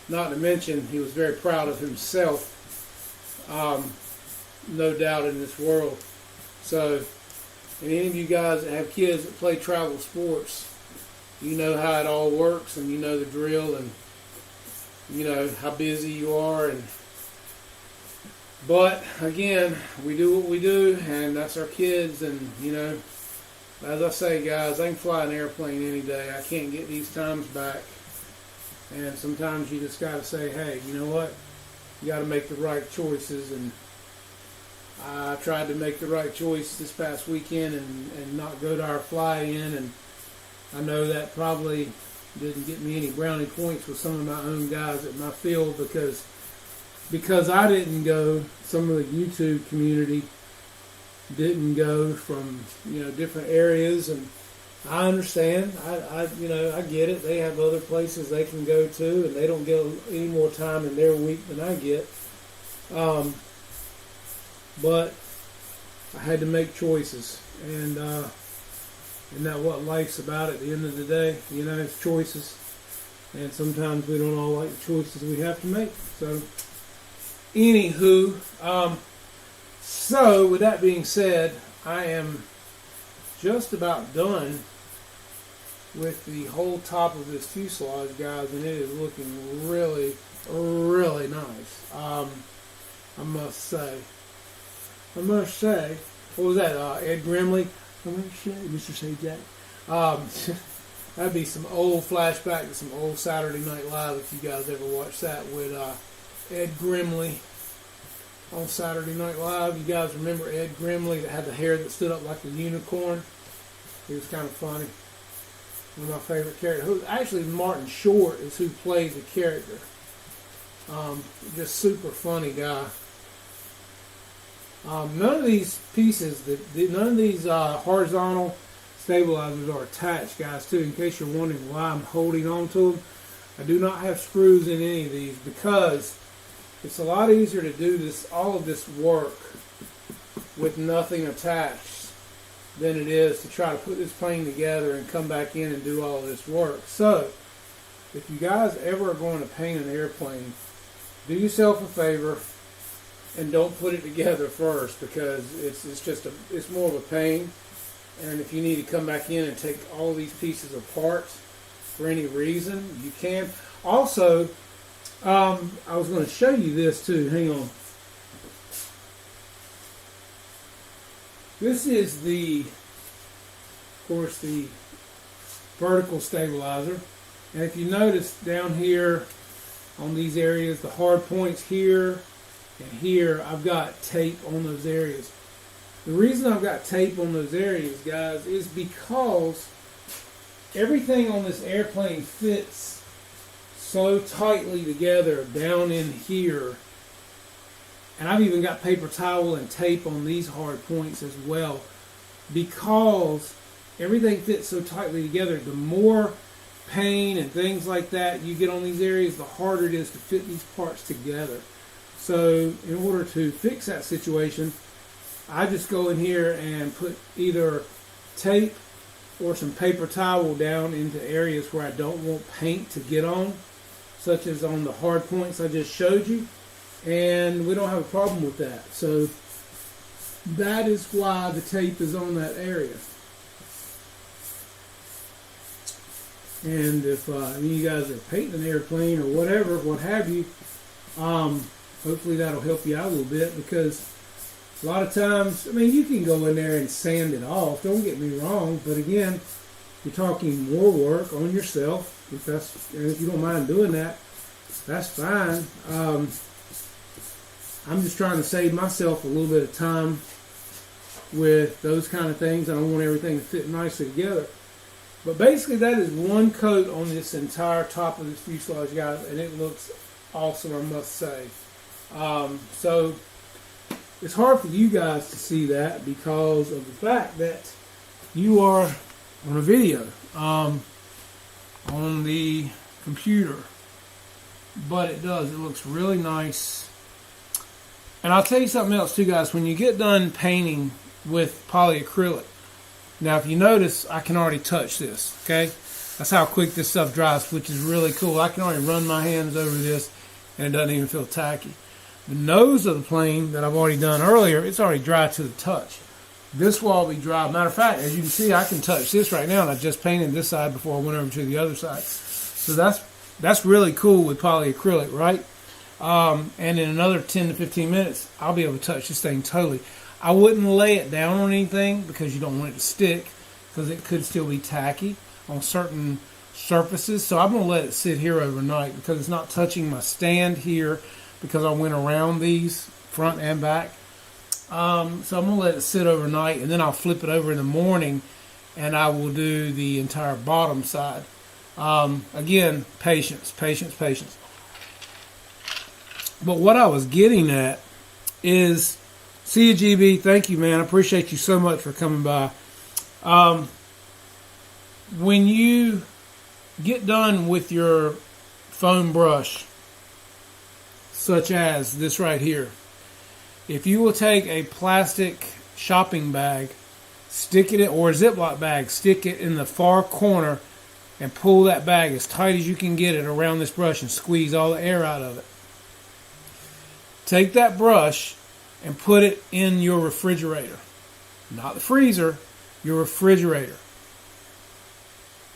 not to mention he was very proud of himself, no doubt in this world. So, and any of you guys that have kids that play travel sports, you know how it all works, and you know the drill, and you know how busy you are. But again, we do what we do, and that's our kids. And you know, as I say, guys, I can fly an airplane any day. I can't get these times back, and sometimes you just got to say, hey, you know what? You got to make the right choices. And I tried to make the right choice this past weekend and not go to our fly-in, and I know that probably didn't get me any brownie points with some of my own guys at my field because I didn't go. Some of the YouTube community didn't go from, you know, different areas, and I understand. I get it. They have other places they can go to, and they don't get any more time in their week than I get. But I had to make choices, and isn't that what life's about at the end of the day? You know, it's choices, and sometimes we don't all like the choices we have to make. So, anywho, so with that being said, I am just about done with the whole top of this fuselage, guys, and it is looking really, really nice. I must say. What was that, Ed Grimley? I must say, Mr. Sajak. That'd be some old flashback to some old Saturday Night Live if you guys ever watched that with Ed Grimley on Saturday Night Live. You guys remember Ed Grimley that had the hair that stood up like a unicorn? He was kind of funny. One of my favorite characters. Actually, Martin Short is who played the character. Just super funny guy. None of these pieces, none of these horizontal stabilizers are attached, guys, too, in case you're wondering why I'm holding on to them. I do not have screws in any of these because it's a lot easier to do all of this work with nothing attached than it is to try to put this plane together and come back in and do all of this work. So, if you guys ever are going to paint an airplane, do yourself a favor and don't put it together first, because it's more of a pain. And if you need to come back in and take all these pieces apart for any reason, you can. Also, I was going to show you this too. Hang on. This is of course, the vertical stabilizer. And if you notice down here on these areas, the hard points here and here, I've got tape on those areas. The reason I've got tape on those areas, guys, is because everything on this airplane fits so tightly together down in here. And I've even got paper towel and tape on these hard points as well, because everything fits so tightly together. The more pain and things like that you get on these areas, the harder it is to fit these parts together. So in order to fix that situation, I just go in here and put either tape or some paper towel down into areas where I don't want paint to get on, such as on the hard points I just showed you, and we don't have a problem with that. So that is why the tape is on that area. And if you guys are painting an airplane or whatever, what have you, hopefully that'll help you out a little bit, because a lot of times, I mean, you can go in there and sand it off, don't get me wrong, but again, you're talking more work on yourself. If you don't mind doing that, that's fine. I'm just trying to save myself a little bit of time with those kind of things. I don't want everything to fit nicely together. But basically, that is one coat on this entire top of this fuselage, guys, and it looks awesome, I must say. So it's hard for you guys to see that because of the fact that you are on a video on the computer. But it does. It looks really nice. And I'll tell you something else too, guys. When you get done painting with polyacrylic, now if you notice, I can already touch this, okay? That's how quick this stuff dries, which is really cool. I can already run my hands over this, and it doesn't even feel tacky. The nose of the plane that I've already done earlier, it's already dry to the touch. This will all be dry. Matter of fact, as you can see, I can touch this right now, and I just painted this side before I went over to the other side. So that's really cool with polyacrylic, right? And in another 10 to 15 minutes, I'll be able to touch this thing totally. I wouldn't lay it down on anything because you don't want it to stick, because it could still be tacky on certain surfaces. So I'm going to let it sit here overnight because it's not touching my stand here, because I went around these front and back. So I'm going to let it sit overnight, and then I'll flip it over in the morning, and I will do the entire bottom side. Again, patience. But what I was getting at is, see you, GB. Thank you, man. I appreciate you so much for coming by. When you get done with your foam brush, such as this right here, if you will take a plastic shopping bag, stick it in, or a Ziploc bag, stick it in the far corner and pull that bag as tight as you can get it around this brush and squeeze all the air out of it. Take that brush and put it in your refrigerator. Not the freezer, your refrigerator.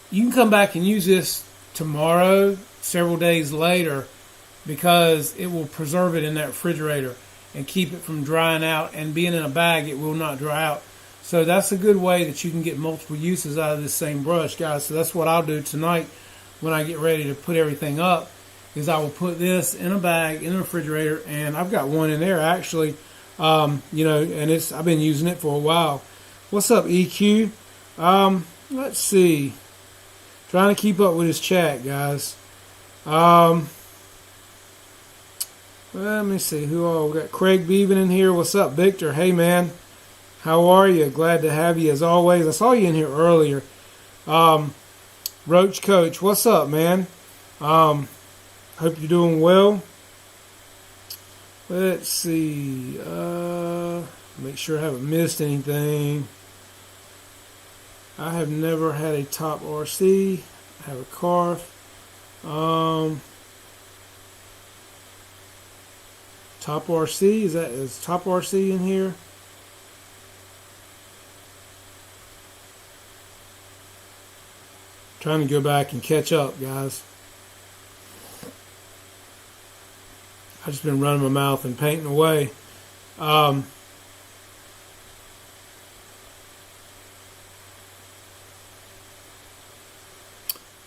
You can come back and use this tomorrow, several days later, because it will preserve it in that refrigerator and keep it from drying out. And being in a bag, it will not dry out. So that's a good way that you can get multiple uses out of this same brush, guys. So that's what I'll do tonight when I get ready to put everything up, is I will put this in a bag in the refrigerator, and I've got one in there actually, and I've been using it for a while. What's up, EQ? Let's see. Trying to keep up with his chat, guys. Let me see who all we got. Craig Beaven in here. What's up, Victor? Hey, man. How are you? Glad to have you as always. I saw you in here earlier. Roach Coach, what's up, man? Hope you're doing well. Let's see. Make sure I haven't missed anything. I have never had a top RC. I have a Carf. Top RC, is Top RC in here? Trying to go back and catch up, guys. I've just been running my mouth and painting away.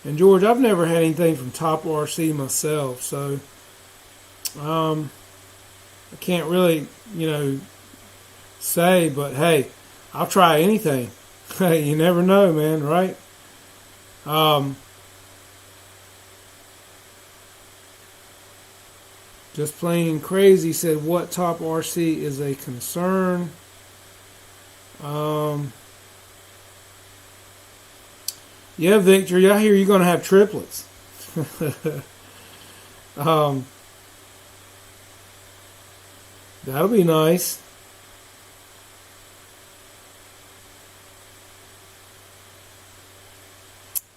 And George, I've never had anything from Top RC myself, so I can't really, say, but hey, I'll try anything. You never know, man, right? Just plain crazy said, what Top RC is a concern? Yeah, Victor, I hear you're going to have triplets. That'll be nice.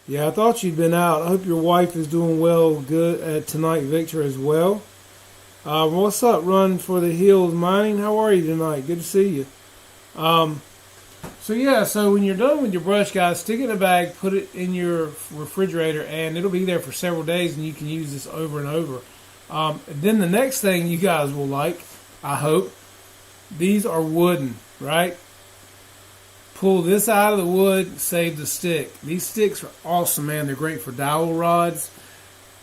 Yeah, I thought you'd been out. I hope your wife is doing well, good tonight, Victor, as well. What's up, Run for the Hills Mining? How are you tonight? Good to see you. So when you're done with your brush, guys, stick it in a bag, put it in your refrigerator, and it'll be there for several days, and you can use this over and over. Then the next thing you guys will like, I hope, these are wooden, right? Pull this out of the wood, save the stick. These sticks are awesome, man. They're great for dowel rods.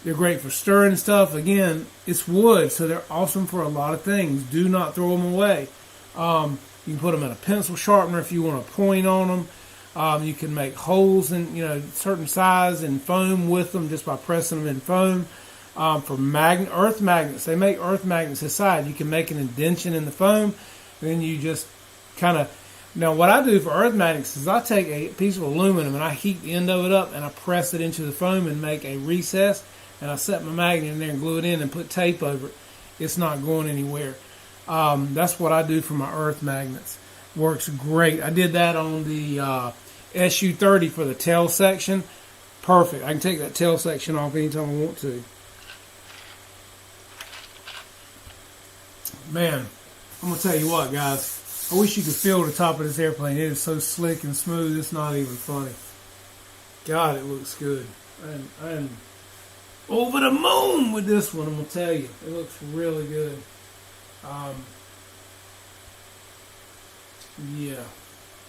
They're great for stirring stuff. Again, it's wood, so they're awesome for a lot of things. Do not throw them away. You can put them in a pencil sharpener if you want to point on them. You can make holes in certain size in foam with them just by pressing them in foam. For earth magnets, they make earth magnets inside. You can make an indentation in the foam, and then you just kind of. Now, what I do for earth magnets is I take a piece of aluminum and I heat the end of it up and I press it into the foam and make a recess, and I set my magnet in there and glue it in and put tape over it. It's not going anywhere. That's what I do for my earth magnets. Works great. I did that on the SU30 for the tail section. Perfect. I can take that tail section off anytime I want to. Man, I'm going to tell you what, guys. I wish you could feel the top of this airplane. It is so slick and smooth, it's not even funny. God, it looks good. I'm over the moon with this one, I'm going to tell you. It looks really good. Yeah,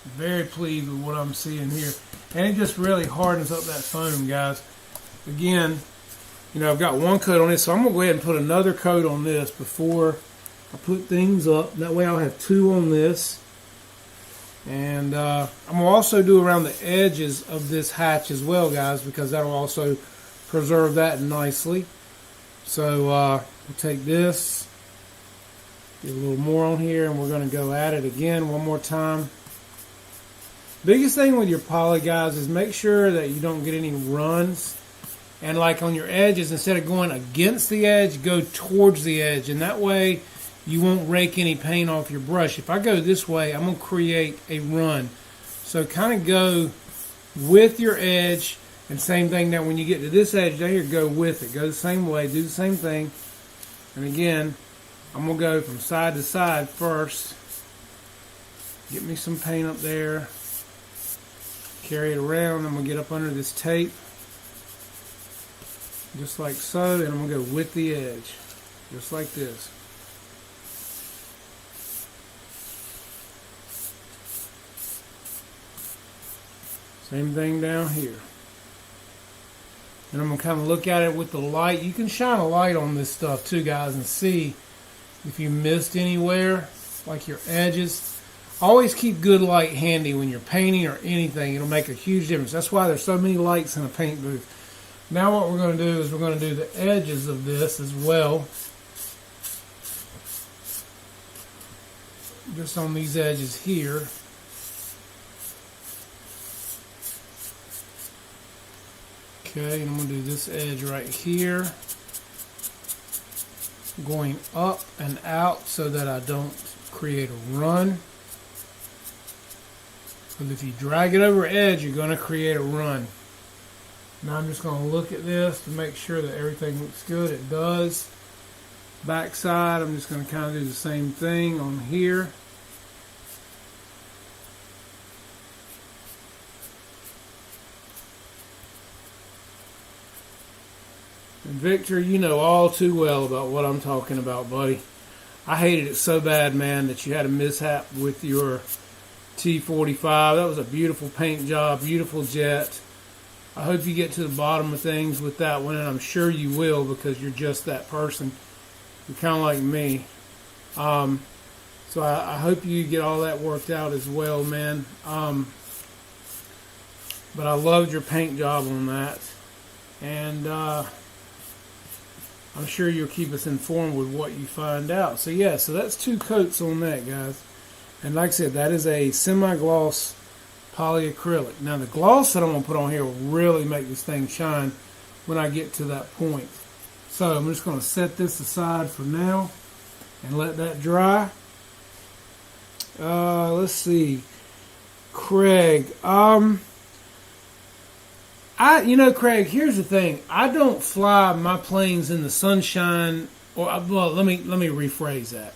very pleased with what I'm seeing here. And it just really hardens up that foam, guys. Again, you know, I've got one coat on this, so I'm going to go ahead and put another coat on this before I put things up. That way I'll have two on this. And I'm going to also do around the edges of this hatch as well, guys, because that'll also preserve that nicely. So we'll take this, get a little more on here, and we're going to go at it again one more time. Biggest thing with your poly, guys, is make sure that you don't get any runs. And like on your edges, instead of going against the edge, go towards the edge. And that way you won't rake any paint off your brush. If I go this way, I'm going to create a run. So kind of go with your edge. And same thing now when you get to this edge down here, go with it. Go the same way, do the same thing. And again, I'm going to go from side to side first. Get me some paint up there. Carry it around. I'm going to get up under this tape. Just like so, and I'm going to go with the edge, just like this. Same thing down here. And I'm going to kind of look at it with the light. You can shine a light on this stuff too, guys, and see if you missed anywhere, like your edges. Always keep good light handy when you're painting or anything. It'll make a huge difference. That's why there's so many lights in a paint booth. Now what we're going to do is we're going to do the edges of this as well. Just on these edges here. Okay, and I'm going to do this edge right here. Going up and out so that I don't create a run. Because if you drag it over edge, you're going to create a run. Now I'm just going to look at this to make sure that everything looks good. It does. Back side, I'm just going to kind of do the same thing on here. And Victor, you know all too well about what I'm talking about, buddy. I hated it so bad, man, that you had a mishap with your T45. That was a beautiful paint job, beautiful jet. I hope you get to the bottom of things with that one, and I'm sure you will because you're just that person. You're kind of like me. So I hope you get all that worked out as well, man. But I loved your paint job on that. And I'm sure you'll keep us informed with what you find out. So yeah, so that's 2 coats on that, guys. And like I said, that is a semi-gloss polyacrylic. Now the gloss that I'm going to put on here will really make this thing shine when I get to that point. So I'm just going to set this aside for now and let that dry. Let's see. Craig. Craig, here's the thing. I don't fly my planes in the sunshine, well, let me rephrase that.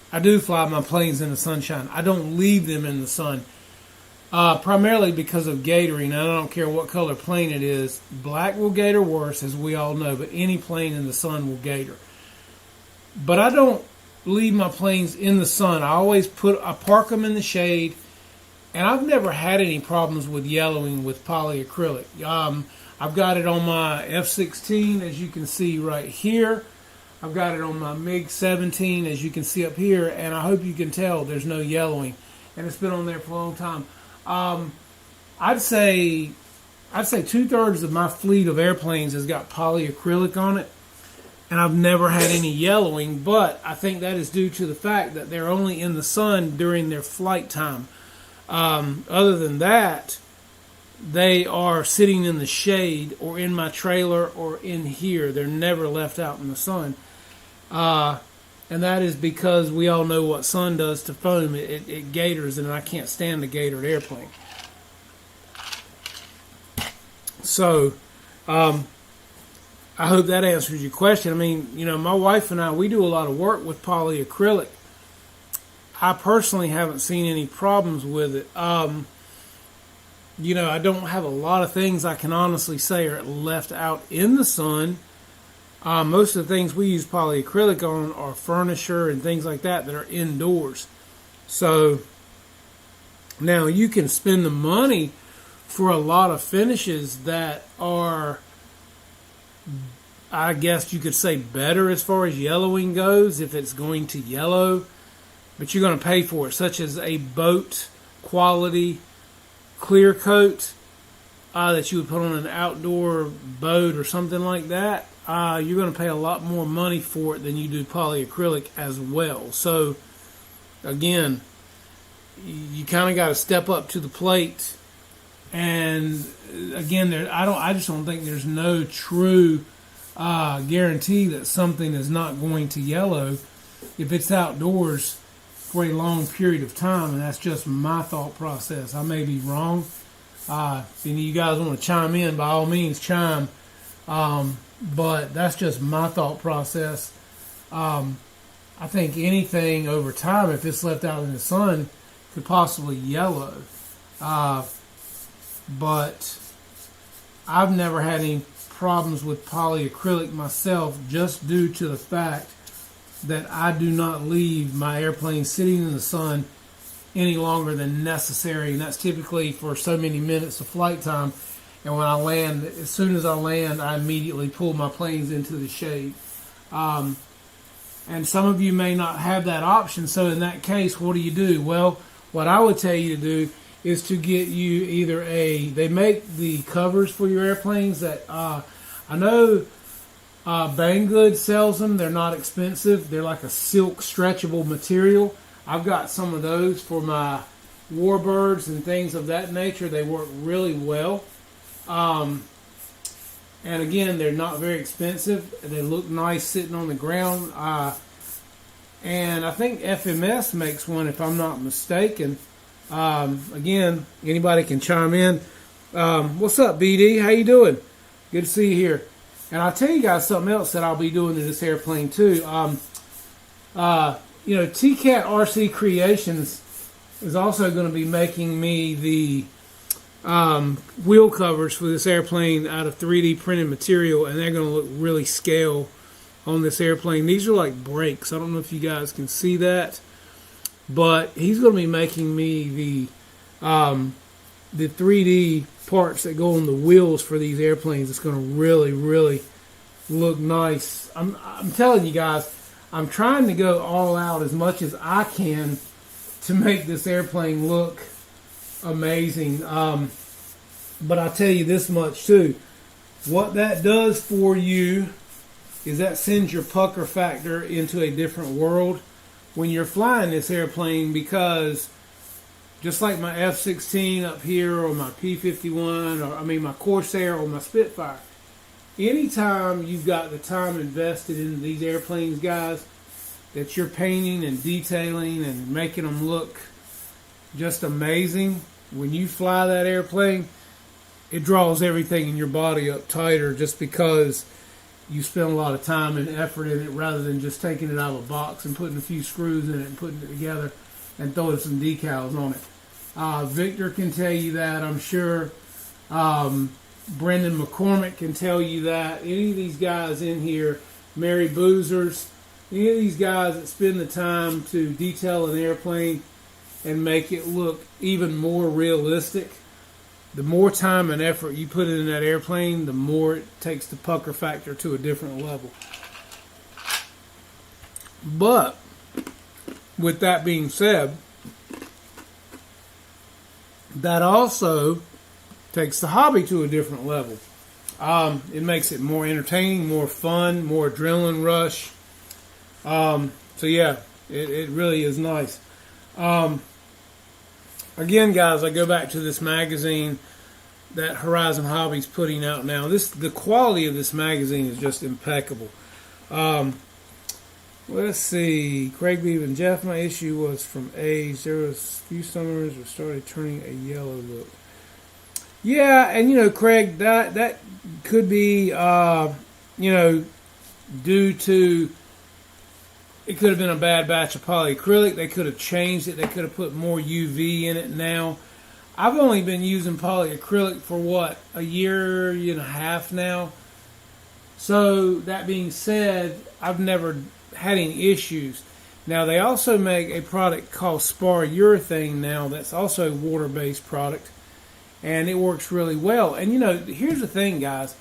I do fly my planes in the sunshine. I don't leave them in the sun. Primarily because of gatoring. I don't care what color plane it is. Black will gator worse, as we all know, but any plane in the sun will gator. But I don't leave my planes in the sun. I park them in the shade, and I've never had any problems with yellowing with polyacrylic. I've got it on my F-16, as you can see right here. I've got it on my MiG-17, as you can see up here, and I hope you can tell there's no yellowing. And it's been on there for a long time. I'd say 2/3 of my fleet of airplanes has got polyacrylic on it, and I've never had any yellowing, but I think that is due to the fact that they're only in the sun during their flight time. Other than that, they are sitting in the shade or in my trailer or in here. They're never left out in the sun. And that is because we all know what sun does to foam. It gators, and I can't stand a gatored airplane. So, I hope that answers your question. I mean, my wife and I, we do a lot of work with polyacrylic. I personally haven't seen any problems with it. I don't have a lot of things I can honestly say are left out in the sun. Most of the things we use polyacrylic on are furniture and things like that are indoors. So now you can spend the money for a lot of finishes that are, I guess you could say, better as far as yellowing goes, if it's going to yellow. But you're going to pay for it, such as a boat quality clear coat that you would put on an outdoor boat or something like that. You're going to pay a lot more money for it than you do polyacrylic as well. So again, you kind of got to step up to the plate. And again, I just don't think there's no true guarantee that something is not going to yellow if it's outdoors for a long period of time, and that's just my thought process. I may be wrong. If any of you guys want to chime in, by all means, chime. But that's just my thought process. I think anything over time, if it's left out in the sun, could possibly yellow. But I've never had any problems with polyacrylic myself, just due to the fact that I do not leave my airplane sitting in the sun any longer than necessary, and that's typically for so many minutes of flight time. And when I land, as soon as I land, I immediately pull my planes into the shade. And some of you may not have that option, so in that case, what do? Well, what I would tell you to do is to get you either they make the covers for your airplanes that, I know Banggood sells them. They're not expensive. They're like a silk stretchable material. I've got some of those for my Warbirds and things of that nature. They work really well. And again, they're not very expensive. They look nice sitting on the ground. And I think FMS makes one, if I'm not mistaken. Again, anybody can chime in. What's up, BD? How you doing? Good to see you here. And I'll tell you guys something else that I'll be doing in this airplane too. TCAT RC Creations is also going to be making me the wheel covers for this airplane out of 3D printed material, and they're going to look really scale on this airplane. These are like brakes. I don't know if you guys can see that, but he's going to be making me the 3D parts that go on the wheels for these airplanes. It's going to really, really look nice. I'm telling you guys, I'm trying to go all out as much as I can to make this airplane look amazing. But I'll tell you this much too. What that does for you is that sends your pucker factor into a different world when you're flying this airplane, because just like my F-16 up here, or my P-51, or my Corsair or my Spitfire, anytime you've got the time invested in these airplanes, guys, that you're painting and detailing and making them look just amazing, when you fly that airplane, it draws everything in your body up tighter, just because you spend a lot of time and effort in it, rather than just taking it out of a box and putting a few screws in it and putting it together and throwing some decals on it. Victor can tell you that, I'm sure. Brendan McCormick can tell you that. Any of these guys in here, Mary Boozers, any of these guys that spend the time to detail an airplane and make it look even more realistic, the more time and effort you put in that airplane, the more it takes the pucker factor to a different level. But with that being said, that also takes the hobby to a different level. It makes it more entertaining, more fun, more adrenaline rush. So yeah, it really is nice. Again, guys, I go back to this magazine that Horizon Hobby's putting out now. The quality of this magazine is just impeccable. Let's see. Craig Beav and Jeff, my issue was from age. There was a few summers we started turning a yellow look. Yeah, and Craig, that could be due to it could have been a bad batch of polyacrylic. They could have changed it. They could have put more UV in it now. I've only been using polyacrylic for what, a year and a half now. So that being said, I've never had any issues. Now they also make a product called Spar Urethane now that's also a water-based product, and it works really well. And you know, here's the thing, guys.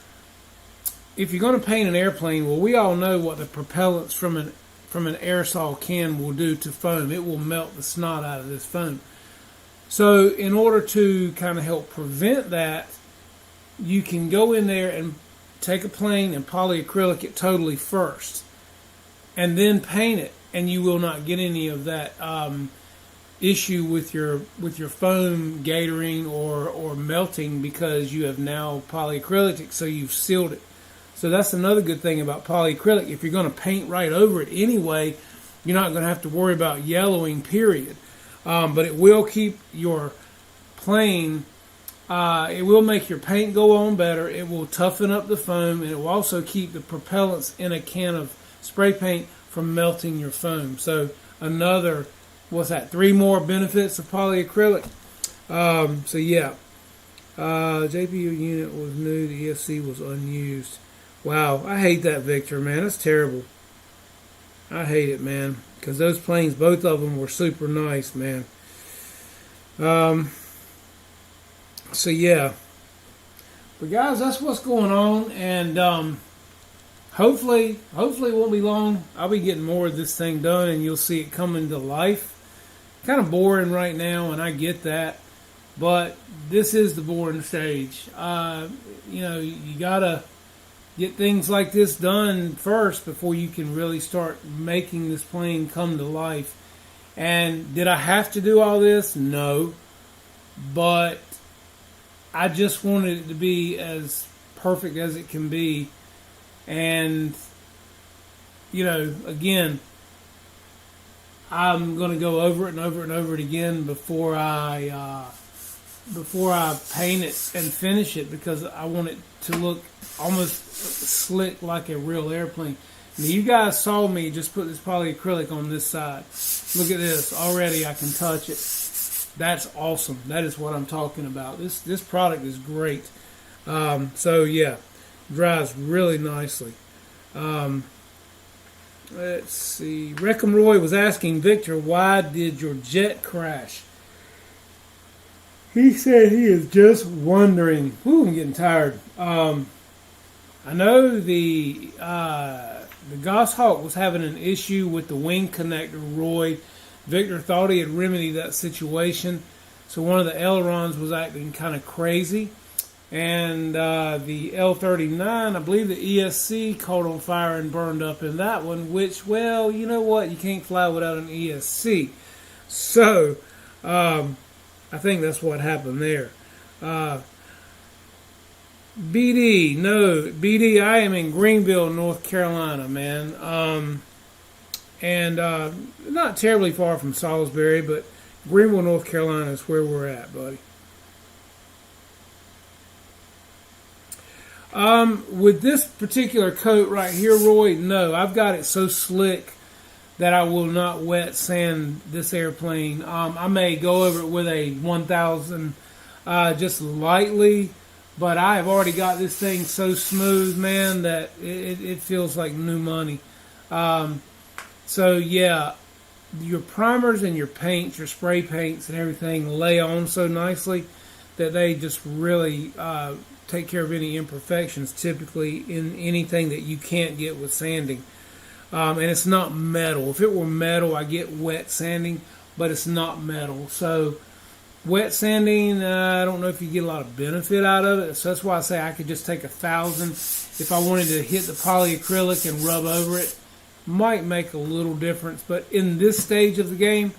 If you're going to paint an airplane, well, we all know what the propellants from an aerosol can will do to foam. It will melt the snot out of this foam. So in order to kind of help prevent that, you can go in there and take a plane and polyacrylic it totally first, and then paint it, and you will not get any of that issue with your foam gatoring or melting, because you have now polyacrylic, so you've sealed it. So that's another good thing about polyacrylic. If you're going to paint right over it anyway, you're not going to have to worry about yellowing, period. But it will keep your plane, it will make your paint go on better. It will toughen up the foam, and it will also keep the propellants in a can of spray paint from melting your foam. So another, 3 more benefits of polyacrylic. So yeah, JPU unit was new, the ESC was unused. Wow, I hate that, Victor, man. That's terrible. I hate it, man, because those planes, both of them, were super nice, man. So yeah, but guys, that's what's going on, and hopefully it won't be long. I'll be getting more of this thing done, and you'll see it coming to life. Kind of boring right now, and I get that, but this is the boring stage. You know, you gotta get things like this done first before you can really start making this plane come to life. And did I have to do all this? No, but I just wanted it to be as perfect as it can be. And, you know, again, I'm going to go over it and over it and over it again before I paint it and finish it, because I want it to look almost slick like a real airplane. Now, you guys saw me just put this polyacrylic on this side. Look at this. Already I can touch it. That's awesome. That is what I'm talking about. This product is great. So yeah, dries really nicely. Let's see. Reckham Roy was asking Victor, why did your jet crash? He said he is just wondering. Ooh, I'm getting tired. I know the Goshawk was having an issue with the wing connector, Roy. Victor thought he had remedied that situation. So one of the ailerons was acting kind of crazy. And the L-39, I believe the ESC caught on fire and burned up in that one, which, well, you know what? You can't fly without an ESC. So I think that's what happened there. BD, I am in Greenville, North Carolina, man. And not terribly far from Salisbury, but Greenville, North Carolina is where we're at, buddy. With this particular coat right here, Roy, no, I've got it so slick that I will not wet sand this airplane. I may go over it with a 1000 just lightly, but I have already got this thing so smooth, man, that it feels like new money. So yeah, your primers and your paints, your spray paints and everything lay on so nicely that they just really take care of any imperfections typically in anything that you can't get with sanding. And it's not metal. If it were metal, I get wet sanding, but it's not metal. So wet sanding, I don't know if you get a lot of benefit out of it. So that's why I say I could just take 1000. If I wanted to hit the polyacrylic and rub over it, might make a little difference. But in this stage of the game,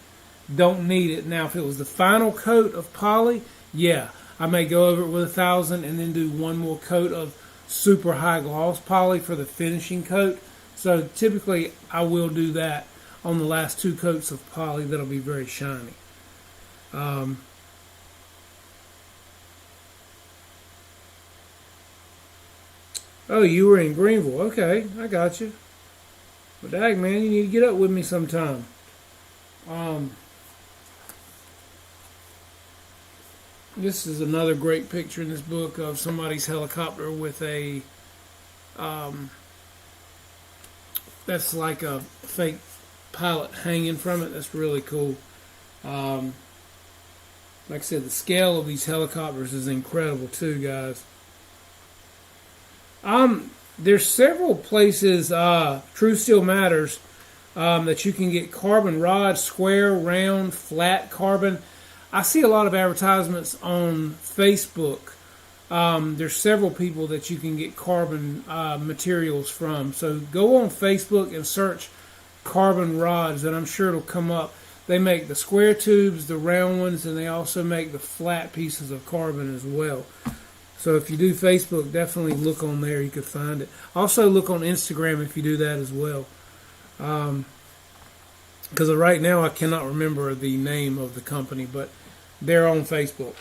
don't need it. Now, if it was the final coat of poly, yeah, I may go over it with 1000 and then do one more coat of super high gloss poly for the finishing coat. So typically I will do that on the last 2 coats of poly that'll be very shiny. Oh, you were in Greenville. Okay, I got you. But dang, man, you need to get up with me sometime. This is another great picture in this book of somebody's helicopter with a, that's like a fake pilot hanging from it. That's really cool. Like I said, the scale of these helicopters is incredible too, guys. There's several places, Truth Still Matters, that you can get carbon rods, square, round, flat carbon. I see a lot of advertisements on Facebook. There's several people that you can get carbon materials from. So go on Facebook and search carbon rods, and I'm sure it'll come up. They make the square tubes, the round ones, and they also make the flat pieces of carbon as well. So if you do Facebook, definitely look on there. You could find it. Also look on Instagram if you do that as well. Because right now I cannot remember the name of the company, but they're on Facebook.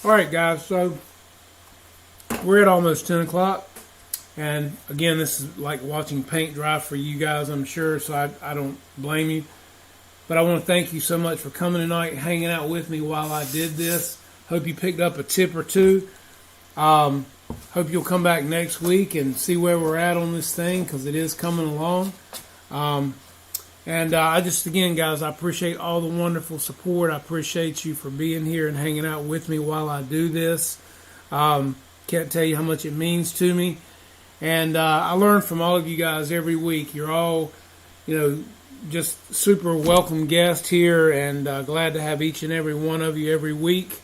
All right, guys, so we're at almost 10 o'clock. And again, this is like watching paint dry for you guys, I'm sure, so I don't blame you. But I want to thank you so much for coming tonight, hanging out with me while I did this. Hope you picked up a tip or two. Hope you'll come back next week and see where we're at on this thing, because it is coming along. I just, again, guys, I appreciate all the wonderful support. I appreciate you for being here and hanging out with me while I do this. Can't tell you how much it means to me. And I learn from all of you guys every week. You're all, just super welcome guests here, and glad to have each and every one of you every week.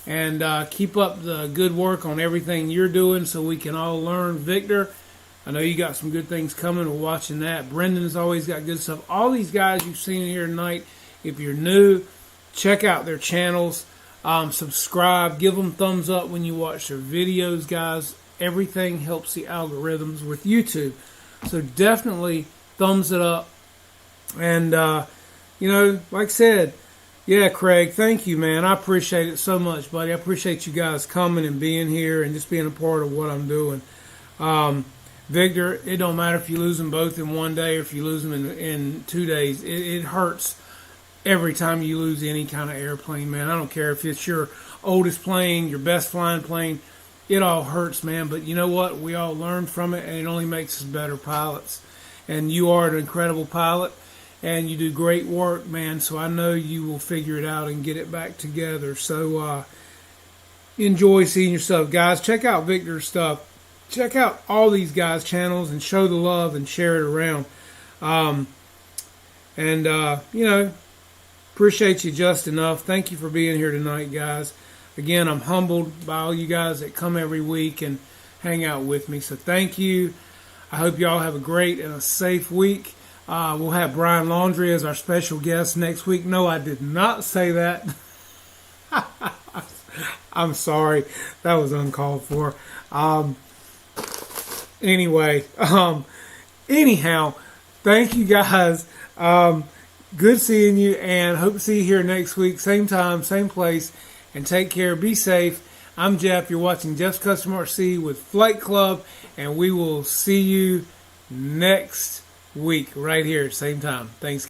And keep up the good work on everything you're doing so we can all learn. Victor, I know you got some good things coming. We're watching that. Brendan has always got good stuff. All these guys you've seen here tonight, if you're new, check out their channels. Subscribe. Give them thumbs up when you watch their videos, guys. Everything helps the algorithms with YouTube. So definitely thumbs it up. And, like I said, yeah, Craig, thank you, man. I appreciate it so much, buddy. I appreciate you guys coming and being here and just being a part of what I'm doing. Victor, it don't matter if you lose them both in one day or if you lose them in 2 days. It hurts every time you lose any kind of airplane, man. I don't care if it's your oldest plane, your best flying plane. It all hurts, man. But you know what? We all learn from it, and it only makes us better pilots. And you are an incredible pilot, and you do great work, man. So I know you will figure it out and get it back together. So enjoy seeing yourself. Guys, check out Victor's stuff. Check out all these guys' channels and show the love and share it around. Appreciate you just enough. Thank you for being here tonight, guys. Again, I'm humbled by all you guys that come every week and hang out with me. So thank you. I hope you all have a great and a safe week. We'll have Brian Laundrie as our special guest next week. No, I did not say that. I'm sorry. That was uncalled for. Anyhow, thank you guys. Good seeing you, and hope to see you here next week. Same time, same place. And take care. Be safe. I'm Jeff. You're watching Jeff's Custom RC with Flight Club, and we will see you next week right here, same time. Thanks.